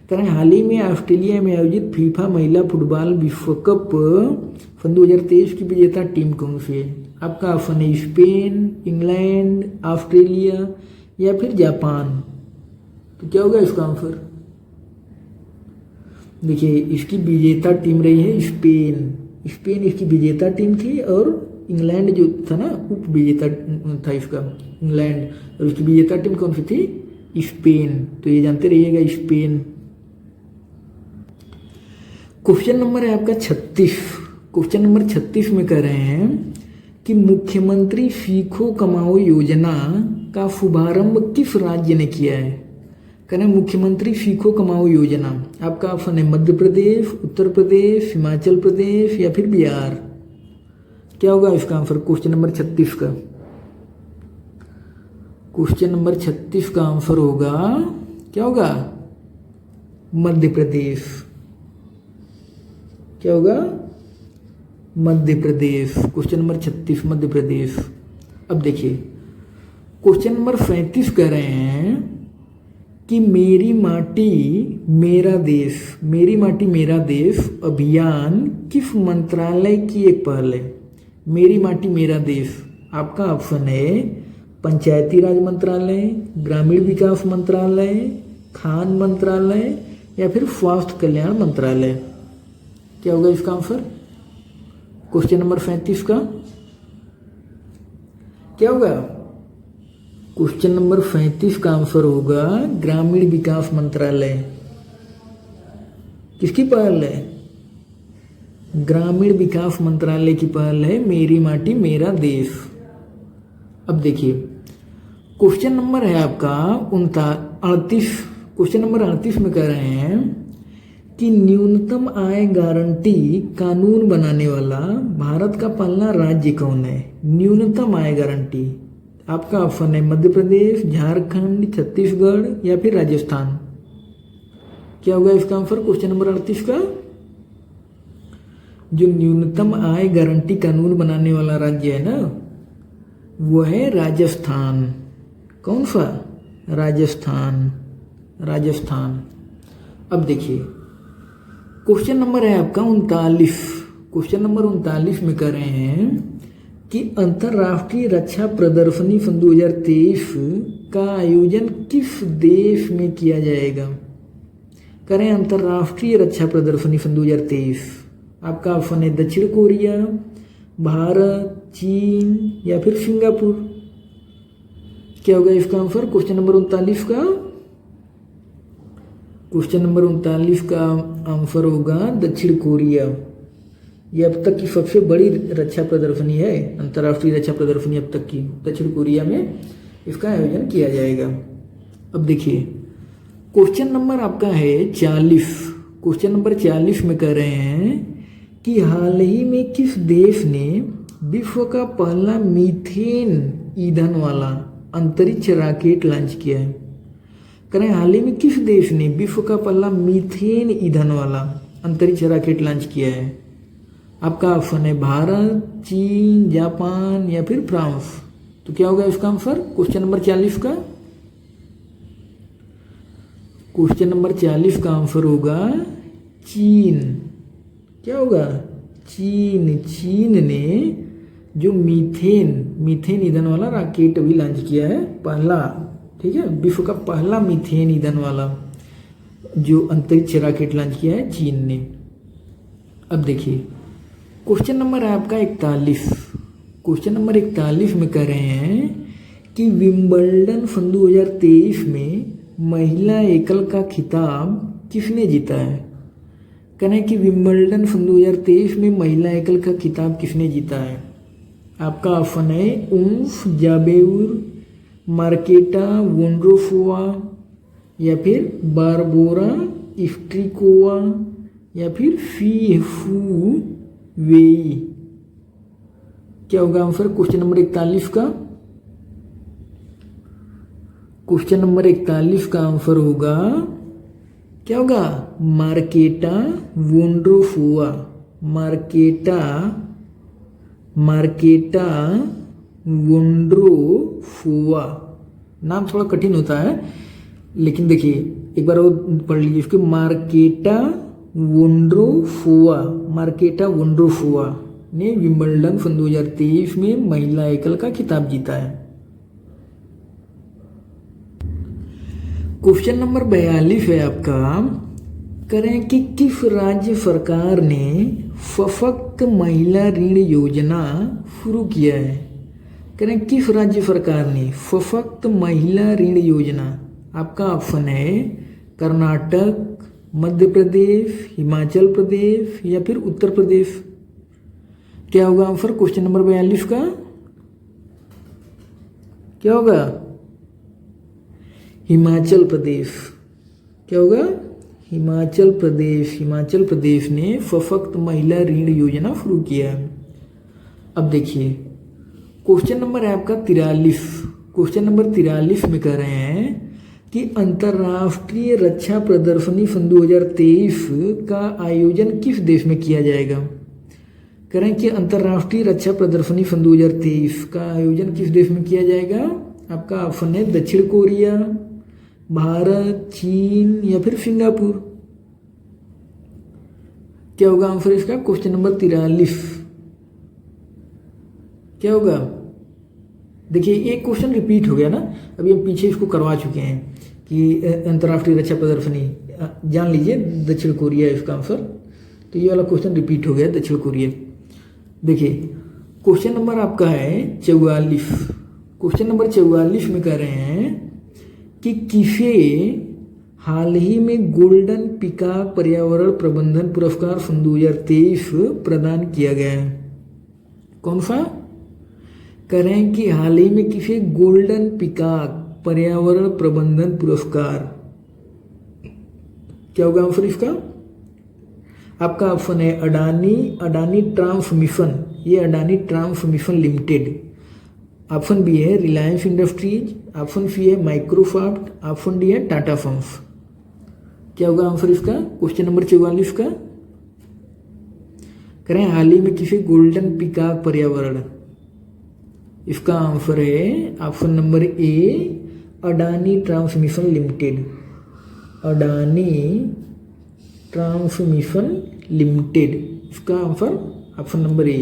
करें हाल ही में ऑस्ट्रेलिया में आयोजित फीफा महिला फुटबॉल विश्व कप सन 2023 की विजेता टीम कौन सी है? आपका ऑप्शन है स्पेन, इंग्लैंड, ऑस्ट्रेलिया या फिर जापान। तो क्या होगा इसका आंसर? देखिए इसकी विजेता टीम रही है स्पेन। स्पेन इसकी विजेता टीम थी और इंग्लैंड जो था ना उप विजेता था इसका इंग्लैंड, और उसकी विजेता टीम कौन सी थी? स्पेन। तो ये जानते रहिएगा स्पेन। क्वेश्चन नंबर है आपका 36। क्वेश्चन नंबर 36 में कह रहे हैं कि मुख्यमंत्री सीखो कमाओ योजना का शुभारंभ किस राज्य ने किया है? कहना मुख्यमंत्री सीखो कमाओ योजना। आपका ऑप्शन है मध्य प्रदेश, उत्तर प्रदेश, हिमाचल प्रदेश या फिर बिहार। क्या होगा इसका आंसर क्वेश्चन नंबर 36 का? क्वेश्चन नंबर 36 का आंसर होगा, क्या होगा? मध्य प्रदेश। क्या होगा? मध्य प्रदेश। Question number 36 Madhya Pradesh. अब देखिए क्वेश्चन नंबर 37 कह रहे हैं कि मेरी माटी मेरा देश, मेरी माटी मेरा देश अभियान किस मंत्रालय की एक पहल है? मेरी माटी मेरा देश। आपका ऑप्शन है पंचायती राज मंत्रालय, ग्रामीण विकास मंत्रालय, खान मंत्रालय या फिर स्वास्थ्य कल्याण मंत्रालय। क्या होगा इसका आंसर क्वेश्चन नंबर 37 का? क्या होगा? क्वेश्चन नंबर 35 का आंसर होगा ग्रामीण विकास मंत्रालय। किसकी पहल है? ग्रामीण विकास मंत्रालय की पहल है मेरी माटी मेरा देश। अब देखिए क्वेश्चन नंबर है आपका 38। क्वेश्चन नंबर 38 में कह रहे हैं कि न्यूनतम आय गारंटी कानून बनाने वाला भारत का पहला राज्य कौन है? न्यूनतम आय गारंटी। आपका ऑप्शन है मध्य प्रदेश, झारखंड, छत्तीसगढ़ या फिर राजस्थान। क्या होगा इसका आंसर क्वेश्चन नंबर 38 का? जो न्यूनतम आय गारंटी कानून बनाने वाला राज्य है ना वो है राजस्थान। कौन सा? राजस्थान। राजस्थान। अब देखिए क्वेश्चन नंबर है आपका 39। क्वेश्चन नंबर 39 में कह रहे हैं कि अंतर्राष्ट्रीय रक्षा प्रदर्शनी सन 2023 का आयोजन किस देश में किया जाएगा? करें अंतर्राष्ट्रीय रक्षा प्रदर्शनी सन 2023। आपका ऑप्शन है दक्षिण कोरिया, भारत, चीन या फिर सिंगापुर। क्या होगा इसका आंसर क्वेश्चन नंबर 39 का? क्वेश्चन नंबर 39 का आंसर होगा दक्षिण कोरिया। ये अब तक की सबसे बड़ी रक्षा प्रदर्शनी है, अंतर्राष्ट्रीय रक्षा प्रदर्शनी अब तक की दक्षिण कोरिया में इसका आयोजन किया जाएगा। अब देखिए क्वेश्चन नंबर आपका है 40। क्वेश्चन नंबर 40 में कह रहे हैं कि हाल ही में किस देश ने विश्व का पहला मीथेन ईंधन वाला अंतरिक्ष रॉकेट लॉन्च किया है? करें हाल ही में किस देश ने विश्व का पहला मीथेन ईंधन वाला अंतरिक्ष रॉकेट लॉन्च किया है? आपका ऑप्शन है भारत, चीन, जापान या फिर फ्रांस। तो क्या होगा इसका आंसर क्वेश्चन नंबर 40 का? क्वेश्चन नंबर 40 का आंसर होगा चीन। क्या होगा? चीन। चीन ने जो मीथेन ईंधन वाला रॉकेट अभी लॉन्च किया है, पहला, ठीक है, विश्व का पहला मीथेन ईंधन वाला जो अंतरिक्ष रॉकेट लॉन्च किया है चीन ने। अब देखिए क्वेश्चन नंबर है आपका 41। क्वेश्चन नंबर 41 में कह रहे हैं कि विंबलडन सन 2023 में महिला एकल का खिताब किसने जीता है? कह रहे हैं कि विंबलडन सन 2023 में महिला एकल का खिताब किसने जीता है? आपका ऑप्शन है उम्फ जाबेउर, मार्केटा वोंड्रोफोवा या फिर बारबोरा स्ट्रिकोवा या फिर फी फू वेई। क्या होगा आंसर क्वेश्चन नंबर 41 का? क्वेश्चन नंबर 41 का आंसर होगा, क्या होगा? मार्केटा वोंड्रोफुआ। मार्केटा वोंड्रोफुआ। नाम थोड़ा कठिन होता है, लेकिन देखिए एक बार और पढ़ लीजिए इसको। मार्केटा वोंड्रोफुआ ने विंबलडन सन 2023 में महिला एकल का खिताब जीता है। क्वेश्चन नंबर 42 है आपका, करें कि किस राज्य सरकार ने सशक्त महिला ऋण योजना शुरू किया है? करें किस राज्य सरकार ने सशक्त महिला ऋण योजना? आपका ऑप्शन है कर्नाटक, मध्य प्रदेश, हिमाचल प्रदेश या फिर उत्तर प्रदेश। क्या होगा आंसर क्वेश्चन नंबर 42 का? क्या होगा? हिमाचल प्रदेश। क्या होगा? हिमाचल प्रदेश ने सशक्त महिला ऋण योजना शुरू किया। अब देखिए क्वेश्चन नंबर है आपका 43। क्वेश्चन नंबर 43 में कह रहे हैं कि अंतर्राष्ट्रीय रक्षा प्रदर्शनी सन 2023 का आयोजन किस देश में किया जाएगा? कह रहे हैं कि अंतर्राष्ट्रीय रक्षा प्रदर्शनी सन 2023 का आयोजन किस देश में किया जाएगा? आपका ऑप्शन है दक्षिण कोरिया, भारत, चीन या फिर सिंगापुर। क्या होगा आंसर इसका क्वेश्चन नंबर 43? क्या होगा? देखिए एक क्वेश्चन रिपीट हो गया ना, अभी हम पीछे इसको करवा चुके हैं कि अंतर्राष्ट्रीय रक्षा प्रदर्शनी, जान लीजिए दक्षिण कोरिया है इसका आंसर। तो ये वाला क्वेश्चन रिपीट हो गया, दक्षिण कोरिया। देखिए क्वेश्चन नंबर आपका है 44। क्वेश्चन नंबर 44 में कह रहे हैं कि किसे हाल ही में गोल्डन पीकॉक पर्यावरण प्रबंधन पुरस्कार सन 2023 प्रदान किया गया है? कौन सा? कह रहे हैं कि हाल ही में किसे गोल्डन पीकॉक पर्यावरण प्रबंधन पुरस्कार। क्या होगा आंसर इसका? आपका ऑप्शन है अडानी ट्रांसमिशन। ये Adani transmission limited. Option B है रिलायंस इंडस्ट्रीज, ऑप्शन सी है माइक्रोसॉफ्ट, ऑप्शन डी है टाटा सन्स। क्या होगा आंसर इसका क्वेश्चन नंबर 44 का? करें हाल ही में किसी गोल्डन पीकॉक पर्यावरण। इसका आंसर है ऑप्शन नंबर ए Adani transmission limited. Adani transmission limited, इसका आंसर ऑप्शन नंबर ए।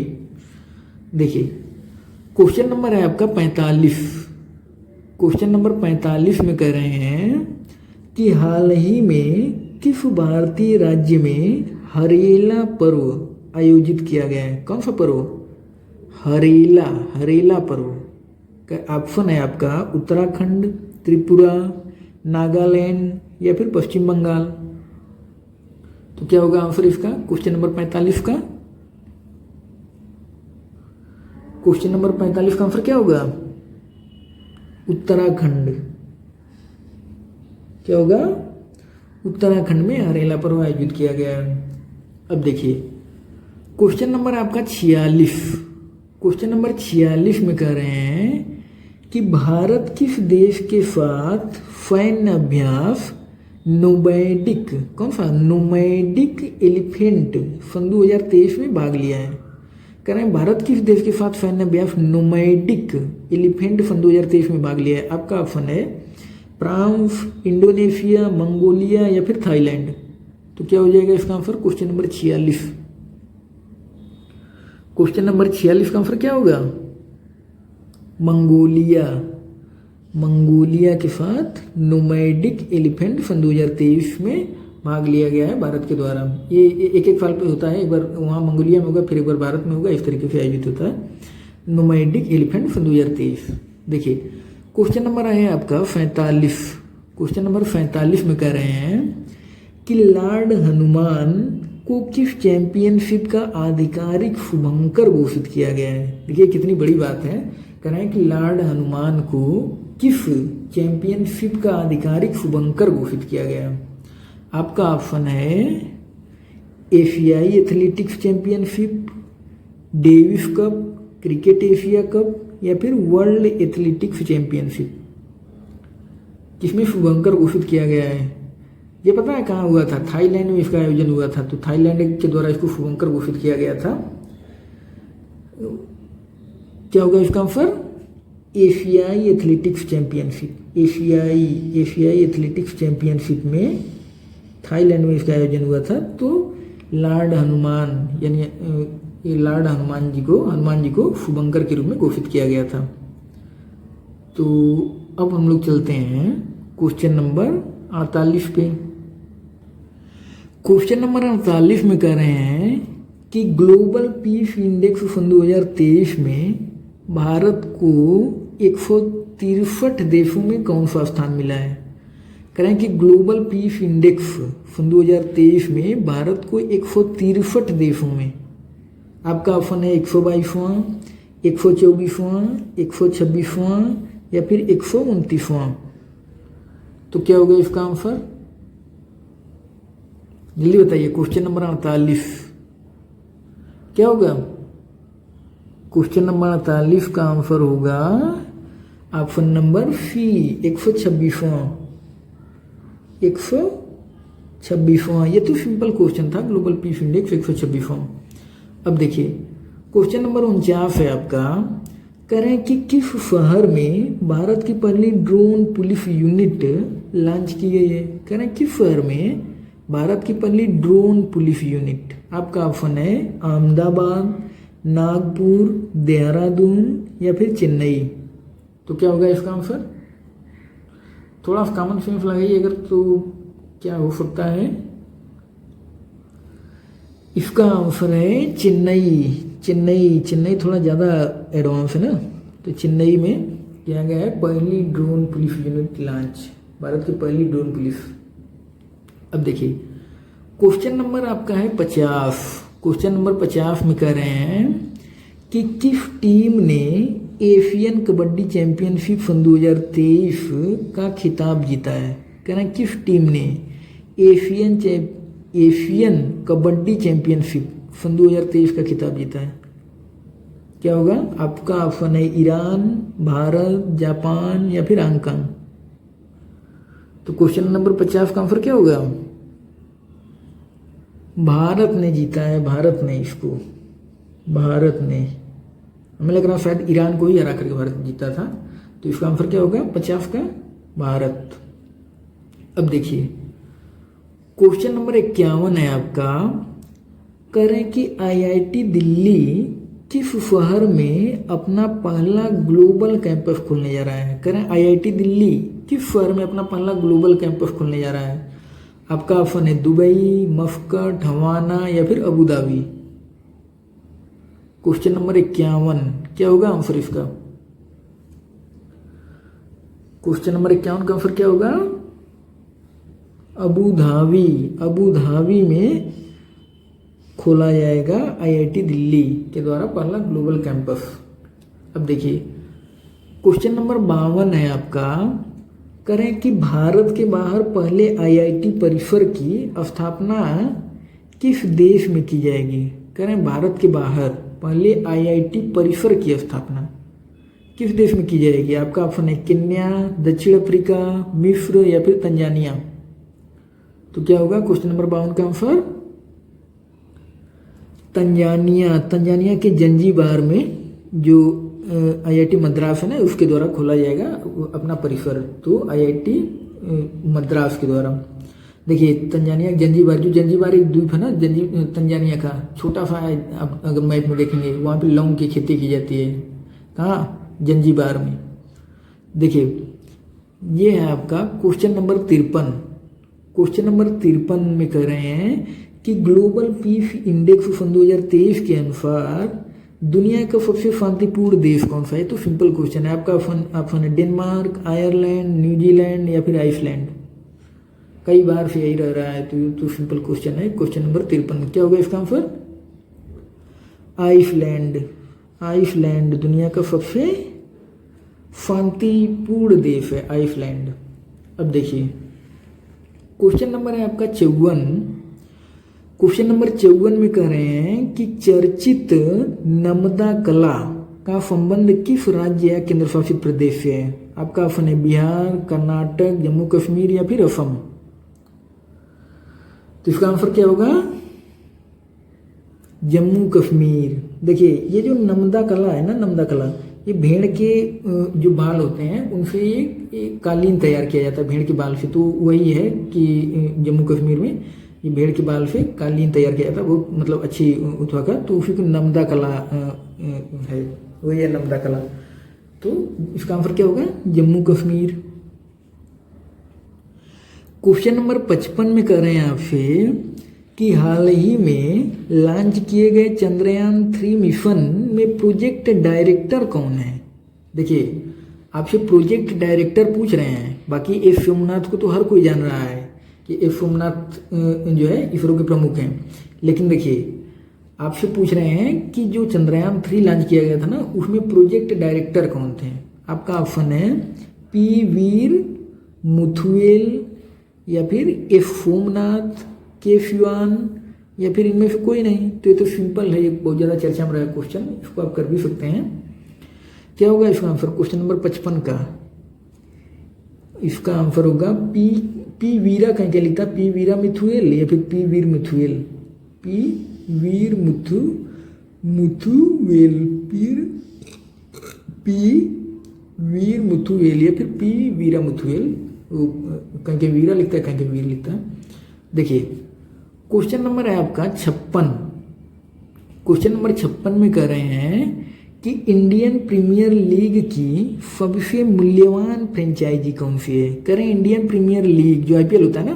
देखिए क्वेश्चन नंबर है आपका 45। क्वेश्चन नंबर 45 में कह रहे हैं कि हाल ही में किस भारतीय राज्य में हरेला पर्व आयोजित किया गया है? कौन सा पर्व? हरेला पर्व का ऑप्शन है आपका उत्तराखंड, त्रिपुरा, नागालैंड या फिर पश्चिम बंगाल। तो क्या होगा आंसर इसका क्वेश्चन नंबर 45 का? क्वेश्चन नंबर 45 का आंसर क्या होगा? उत्तराखंड। क्या होगा? उत्तराखंड में हरेला पर्व आयोजित किया गया है। अब देखिए क्वेश्चन नंबर आपका 46। क्वेश्चन नंबर 46 में कह रहे हैं कि भारत किस देश के साथ सैन्य अभ्यास नोमैडिक, कौन सा? नोमैडिक एलिफेंट सन 2023 में भाग लिया है? कह रहे हैं भारत किस देश के साथ सैन्य अभ्यास नोमैडिक एलिफेंट सन 2023 में भाग लिया है? आपका ऑप्शन है फ्रांस, इंडोनेशिया, मंगोलिया या फिर थाईलैंड। तो क्या हो जाएगा इसका answer question number 46? Question number 46 का आंसर क्या होगा? मंगोलिया के साथ नोमैडिक एलिफेंट सन 2023 में भाग लिया गया है भारत के द्वारा। ये एक एक साल पे होता है, एक बार वहाँ मंगोलिया में होगा, फिर एक बार भारत में होगा, इस तरीके से आयोजित होता है नोमैडिक एलिफेंट सन 2023। देखिए क्वेश्चन नंबर है आपका 45। क्वेश्चन नंबर 45 में कह रहे हैं कि लॉर्ड हनुमान को किस चैंपियनशिप का आधिकारिक शुभंकर घोषित किया गया है? देखिए कितनी बड़ी बात है। कह रहे हैं कि लॉर्ड हनुमान को किस चैंपियनशिप का आधिकारिक शुभंकर घोषित किया गया है? आपका ऑप्शन है एशियाई athletics championship, Davis cup, cricket Asia cup या फिर वर्ल्ड एथलेटिक्स चैंपियनशिप। किसमें शुभंकर घोषित किया गया है? ये पता है कहाँ हुआ था? थाईलैंड में इसका आयोजन हुआ था। तो थाईलैंड के द्वारा इसको शुभंकर घोषित किया गया था। क्या होगा इसका आंसर? एशियाई एथलेटिक्स चैंपियनशिप। एशियाई एथलेटिक्स चैंपियनशिप में थाईलैंड में इसका आयोजन हुआ था। तो लॉर्ड हनुमान यानी लॉर्ड हनुमान जी को शुभंकर के रूप में घोषित किया गया था। तो अब हम लोग चलते हैं क्वेश्चन नंबर 48 पे। क्वेश्चन नंबर 48 में कह रहे हैं कि ग्लोबल पीस इंडेक्स सन 2023 में भारत को 163 देशों में कौन सा स्थान मिला है? कह रहे हैं कि ग्लोबल पीस इंडेक्स सन 2023 में भारत को 163 देशों में, आपका ऑप्शन है 122वां, 124वां, 126वां या फिर 129वां। तो क्या होगा इसका आंसर? जल्दी बताइए। क्वेश्चन नंबर 48 क्या होगा? क्वेश्चन नंबर 48 का आंसर होगा ऑप्शन नंबर सी 126वां। 126वां। ये तो सिंपल क्वेश्चन था, ग्लोबल पीस इंडेक्स 126वां। अब देखिए क्वेश्चन नंबर 49 है आपका। कह रहे हैं कि किस शहर में भारत की पहली ड्रोन पुलिस यूनिट लॉन्च की गई है? कह रहे हैं किस शहर में भारत की पहली ड्रोन पुलिस यूनिट? आपका ऑप्शन है अहमदाबाद, नागपुर, देहरादून या फिर चेन्नई। तो क्या होगा इसका आंसर? थोड़ा कॉमन सेंस लगाइए अगर, तो क्या हो सकता है? इसका आंसर है चेन्नई थोड़ा ज़्यादा एडवांस है ना। तो चेन्नई में किया गया है पहली drone police unit launch, Bharat की पहली ड्रोन पुलिस। अब देखिए क्वेश्चन नंबर आपका है 50। क्वेश्चन नंबर 50 में कह रहे हैं कि किस टीम ने एशियन कबड्डी चैंपियनशिप सन 2023 का खिताब जीता है? कह रहे हैं किस टीम ने एशियन कबड्डी चैंपियनशिप सन 2023 का खिताब जीता है? क्या होगा? आपका ऑप्शन है ईरान, भारत, जापान या फिर हांगकांग। तो क्वेश्चन नंबर 50 का आंसर क्या होगा? भारत ने जीता है, भारत ने। हमें लग रहा शायद ईरान को ही हरा करके भारत जीता था। तो इसका आंसर क्या होगा 50 का? भारत। अब देखिए क्वेश्चन नंबर 51 है आपका। कह रहे हैं कि आईआईटी दिल्ली किस शहर में अपना पहला ग्लोबल कैंपस खोलने जा रहा है? कह रहे हैं आईआईटी दिल्ली किस शहर में अपना पहला ग्लोबल कैंपस खोलने जा रहा है? आपका ऑप्शन है दुबई, मस्कट, हवाना या फिर अबू धाबी। क्वेश्चन नंबर 51 क्या होगा आंसर इसका? क्वेश्चन नंबर 51 का आंसर क्या होगा? अबू धाबी में खोला जाएगा आईआईटी दिल्ली के द्वारा पहला ग्लोबल कैंपस। अब देखिए क्वेश्चन नंबर 52 है आपका। करें कि भारत के बाहर पहले आईआईटी परिसर की स्थापना किस देश में की जाएगी? करें भारत के बाहर पहले आईआईटी परिसर की स्थापना किस देश में की जाएगी? आपका ऑप्शन है केन्या, दक्षिण अफ्रीका, मिस्र या फिर तंजानिया। तो क्या होगा क्वेश्चन नंबर 52 का आंसर? तंजानिया के जंजीबार में जो आईआईटी मद्रास है ना, उसके द्वारा खोला जाएगा अपना परिसर। तो आईआईटी मद्रास के द्वारा। देखिए तंजानिया जंजीबार, जो जंजीबार एक द्वीप है ना तंजानिया का, छोटा सा है। आप अगर मैप में देखेंगे वहाँ पे लौंग की खेती की जाती है। कहाँ? जंजीबार में। देखिए ये है आपका क्वेश्चन नंबर 53। क्वेश्चन नंबर 53 में कह रहे हैं कि ग्लोबल पीस इंडेक्स सन 2023 के अनुसार दुनिया का सबसे शांतिपूर्ण देश कौन सा है? तो सिंपल क्वेश्चन है। आपका ऑप्शन है डेनमार्क, आयरलैंड, न्यूजीलैंड या फिर आइसलैंड। कई बार से यही रह रहा है, तो सिंपल क्वेश्चन है। क्वेश्चन नंबर 53 क्या होगा इसका आंसर? आइसलैंड दुनिया का सबसे शांतिपूर्ण देश है आइसलैंड। अब देखिए क्वेश्चन नंबर है आपका 54। क्वेश्चन नंबर 54 में कह रहे हैं कि चर्चित नर्मदा कला का संबंध किस राज्य या केंद्र शासित प्रदेश से है? आपका ऑप्शन है बिहार, कर्नाटक, जम्मू कश्मीर या फिर असम। तो इसका आंसर क्या होगा? जम्मू कश्मीर। देखिए ये जो नर्मदा कला है ना, नर्मदा कला, ये भेड़ के जो बाल होते हैं उनसे एक कालीन तैयार किया जाता है, भेड़ के बाल से। तो वही है कि जम्मू कश्मीर में ये भेड़ के बाल से कालीन तैयार किया जाता है, वो मतलब अच्छी उत्वा का, तो उसी को नर्मदा कला है, वही है नर्मदा कला। तो इसका आंसर क्या होगा? जम्मू कश्मीर। क्वेश्चन नंबर 55 में कह रहे हैं आपसे कि हाल ही में लॉन्च किए गए चंद्रयान 3 मिशन में प्रोजेक्ट डायरेक्टर कौन है? देखिए आपसे प्रोजेक्ट डायरेक्टर पूछ रहे हैं, बाकी एस सोमनाथ को तो हर कोई जान रहा है कि एस सोमनाथ जो है इसरो के प्रमुख हैं, लेकिन देखिए आपसे पूछ रहे हैं कि जो चंद्रयान 3 लॉन्च किया गया था ना, उसमें प्रोजेक्ट डायरेक्टर कौन थे? आपका ऑप्शन है पी वीर मुथुएल या फिर एस सोमनाथ, के फ्यूआन या फिर इनमें से कोई नहीं। तो ये तो सिंपल है, ये बहुत ज़्यादा चर्चा में रहा क्वेश्चन, इसको आप कर भी सकते हैं। क्या होगा इसका आंसर क्वेश्चन नंबर 55 का? इसका आंसर होगा पी वीरा। कहीं क्या लिखता है? पी वीरा मिथुएल या फिर पी वीर मिथुएल? पी वीर मुथुएल, पी वीर मुथुएल या फिर पी वीरा मुथुएल। कहीं के वीरा लिखता है, कहीं के वीर लिखता है। देखिए क्वेश्चन नंबर है आपका 56। क्वेश्चन नंबर 56 में कह रहे हैं कि इंडियन प्रीमियर लीग की सबसे मूल्यवान फ्रेंचाइजी कौन सी है? कह रहे हैं इंडियन प्रीमियर लीग जो आईपीएल होता है ना,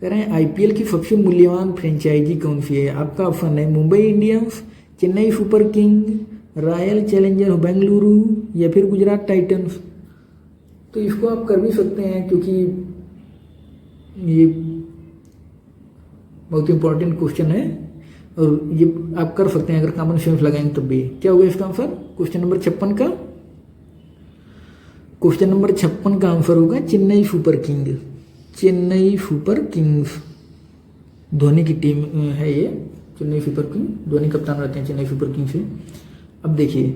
कह रहे हैं आईपीएल की सबसे मूल्यवान फ्रेंचाइजी कौन सी है? आपका ऑप्शन है Mumbai Indians, Chennai super king, royal challenger Bengaluru या फिर गुजरात टाइटंस। तो इसको आप कर भी सकते हैं क्योंकि ये बहुत इंपॉर्टेंट क्वेश्चन है और ये आप कर सकते हैं अगर कॉमन सेंस लगाएंगे तब भी। क्या होगा इसका आंसर क्वेश्चन नंबर 56 का? क्वेश्चन नंबर 56 का आंसर होगा Chennai super king. Chennai super Kings Dhoni की टीम है ये, चेन्नई सुपर किंग, धोनी कप्तान रहते हैं चेन्नई सुपर किंग से। अब देखिए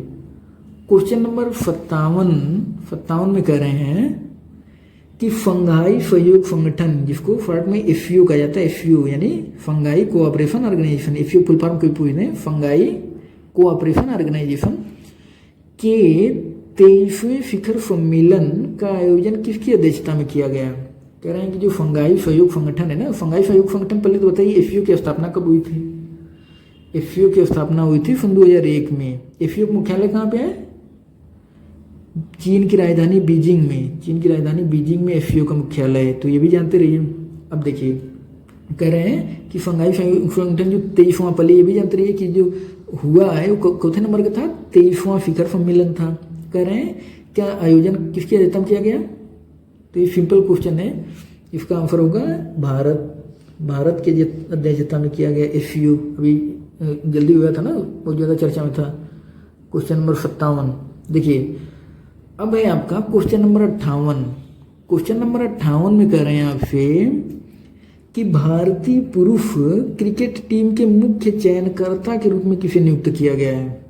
क्वेश्चन नंबर 57 में कह रहे हैं कि शंघाई सहयोग संगठन, जिसको शॉर्ट में एफसीओ कहा जाता है, एफसीओ यानी Shanghai cooperation organisation, FCO full form कोई पूछ दें, शंघाई कोऑपरेशन ऑर्गेनाइजेशन के 23वें शिखर सम्मेलन का आयोजन किसकी अध्यक्षता में किया गया? कह रहे हैं कि जो शंघाई सहयोग संगठन है ना, शंघाई सहयोग संगठन, पहले तो बताइए एफसीओ की स्थापना कब हुई थी? एफसीओ की स्थापना हुई थी सन 2001 में। एफसीओ का मुख्यालय कहाँ पे है? चीन की राजधानी बीजिंग में, चीन की राजधानी बीजिंग में एफसीओ का मुख्यालय है, तो ये भी जानते रहिए। अब देखिए कह रहे हैं कि शंघाई संगठन जो 23वां, पहले ये भी जानते रहिए कि जो हुआ है वो चौथे नंबर का था, 23वां शिखर सम्मेलन था। कह रहे हैं क्या आयोजन किसकी अध्यक्षता में किया गया? तो ये सिंपल क्वेश्चन है, इसका आंसर होगा भारत के अध्यक्षता में किया गया एफसीओ। अभी जल्दी हुआ था ना, बहुत ज़्यादा चर्चा में था। Question number 57। देखिए अब है आपका क्वेश्चन नंबर 58। क्वेश्चन नंबर 58 में कह रहे हैं आपसे कि भारतीय पुरुष क्रिकेट टीम के मुख्य चयनकर्ता के रूप में किसे नियुक्त किया गया है?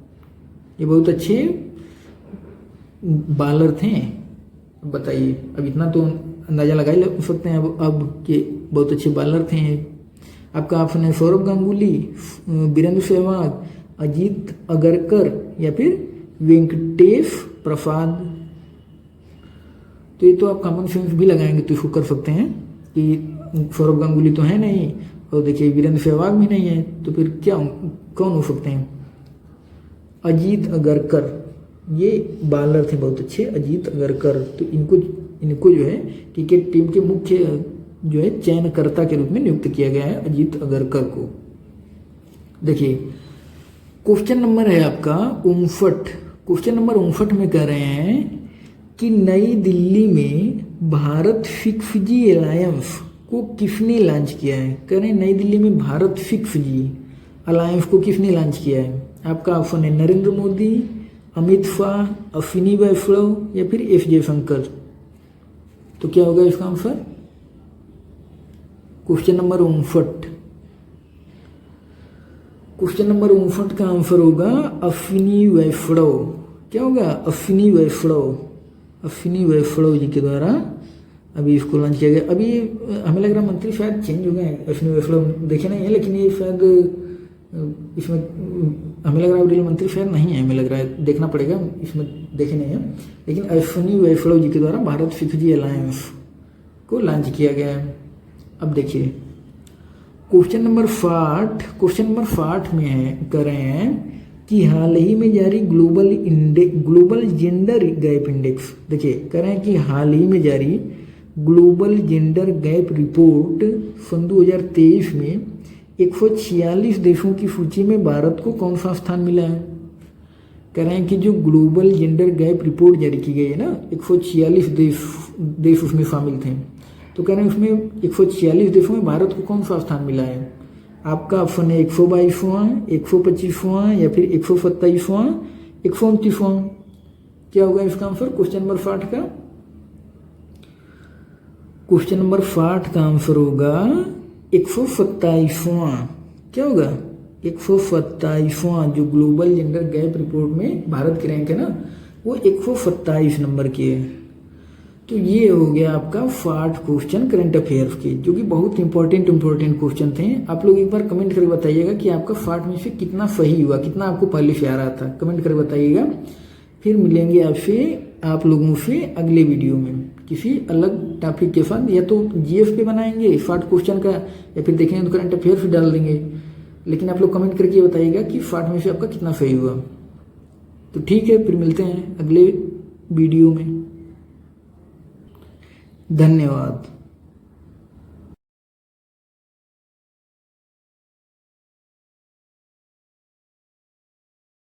ये बहुत अच्छे बॉलर थे, बताइए। अब इतना तो अंदाजा लगा ही सकते हैं अब कि बहुत अच्छे बॉलर थे। आपका ऑप्शन है सौरव गांगुली, वीरेंद्र सहवाग, अजीत अगरकर या फिर वेंकटेश प्रसाद। तो ये तो आप कॉमन सेंस भी लगाएंगे तो इसको कर सकते हैं कि सौरव गांगुली तो है नहीं और देखिए वीरेंद्र सहवाग भी नहीं है, तो फिर क्या कौन हो सकते हैं? अजीत अगरकर, ये बॉलर थे बहुत अच्छे, अजीत अगरकर। तो इनको जो है क्रिकेट टीम के मुख्य जो है चयनकर्ता के रूप में नियुक्त किया गया है, अजीत अगरकर को। देखिए क्वेश्चन नंबर है आपका 59। क्वेश्चन नंबर 59 में कह रहे हैं कि नई दिल्ली में भारत 6G अलायंस को किसने लॉन्च किया है? कह रहे हैं नई दिल्ली में भारत 6G अलायंस को किसने लॉन्च किया है? आपका ऑप्शन है नरेंद्र मोदी, अमित शाह, अश्विनी वैष्णव या फिर एस जयशंकर। तो क्या होगा इसका answer? Question number 59, question number 59 का आंसर होगा अश्विनी वैष्णव। क्या होगा? अश्विनी वैष्णव, अश्विनी वैष्णव जी के द्वारा अभी इसको लॉन्च किया गया। अभी हमें लग रहा मंत्री शायद चेंज हो गए हैं, अश्विनी वैष्णव देखे नहीं है, लेकिन ये शायद इसमें हमें लग रहा है रेल मंत्री शायद नहीं है, हमें लग रहा है, देखना पड़ेगा, इसमें देखे नहीं है, लेकिन अश्विनी वैष्णव जी के द्वारा भारत 5G अलायंस को लॉन्च किया गया है। अब देखिए क्वेश्चन नंबर 60, क्वेश्चन नंबर 60 में है कर रहे हैं कि हाल ही में जारी ग्लोबल जेंडर गैप इंडेक्स, देखिए कह रहे हैं कि हाल ही में जारी ग्लोबल जेंडर गैप रिपोर्ट सन 2023 में 146 देशों की सूची में भारत को कौन सा स्थान मिला है। कह रहे हैं कि जो ग्लोबल जेंडर गैप रिपोर्ट जारी की गई है ना, 146 देश उसमें शामिल थे, तो कह रहे हैं उसमें 146 देशों में भारत को कौन सा स्थान मिला है। आपका ऑप्शन है 122वां, 125वां या फिर 127वां, 129वां। क्या होगा इसका आंसर क्वेश्चन नंबर 60 का? क्वेश्चन नंबर 60 का आंसर होगा 127वां। क्या होगा? 127वां। जो ग्लोबल जेंडर गैप रिपोर्ट में भारत की रैंक है ना, वो 127 नंबर की है। तो ये हो गया आपका 60 क्वेश्चन करंट अफेयर्स के, जो कि बहुत इंपॉर्टेंट क्वेश्चन थे। आप लोग एक बार कमेंट करके बताइएगा कि आपका 60 में से कितना सही हुआ, कितना आपको पहले से आ रहा था, कमेंट करके बताइएगा। फिर मिलेंगे आपसे, आप लोगों से अगले वीडियो में किसी अलग टॉपिक के साथ, या तो जीएस पे बनाएंगे 60 क्वेश्चन का, या फिर देखेंगे तो करंट अफेयर्स डाल देंगे। लेकिन आप लोग कमेंट करके बताइएगा कि 60 में से आपका कितना सही हुआ। तो ठीक है, फिर मिलते हैं अगले वीडियो में। धन्यवाद।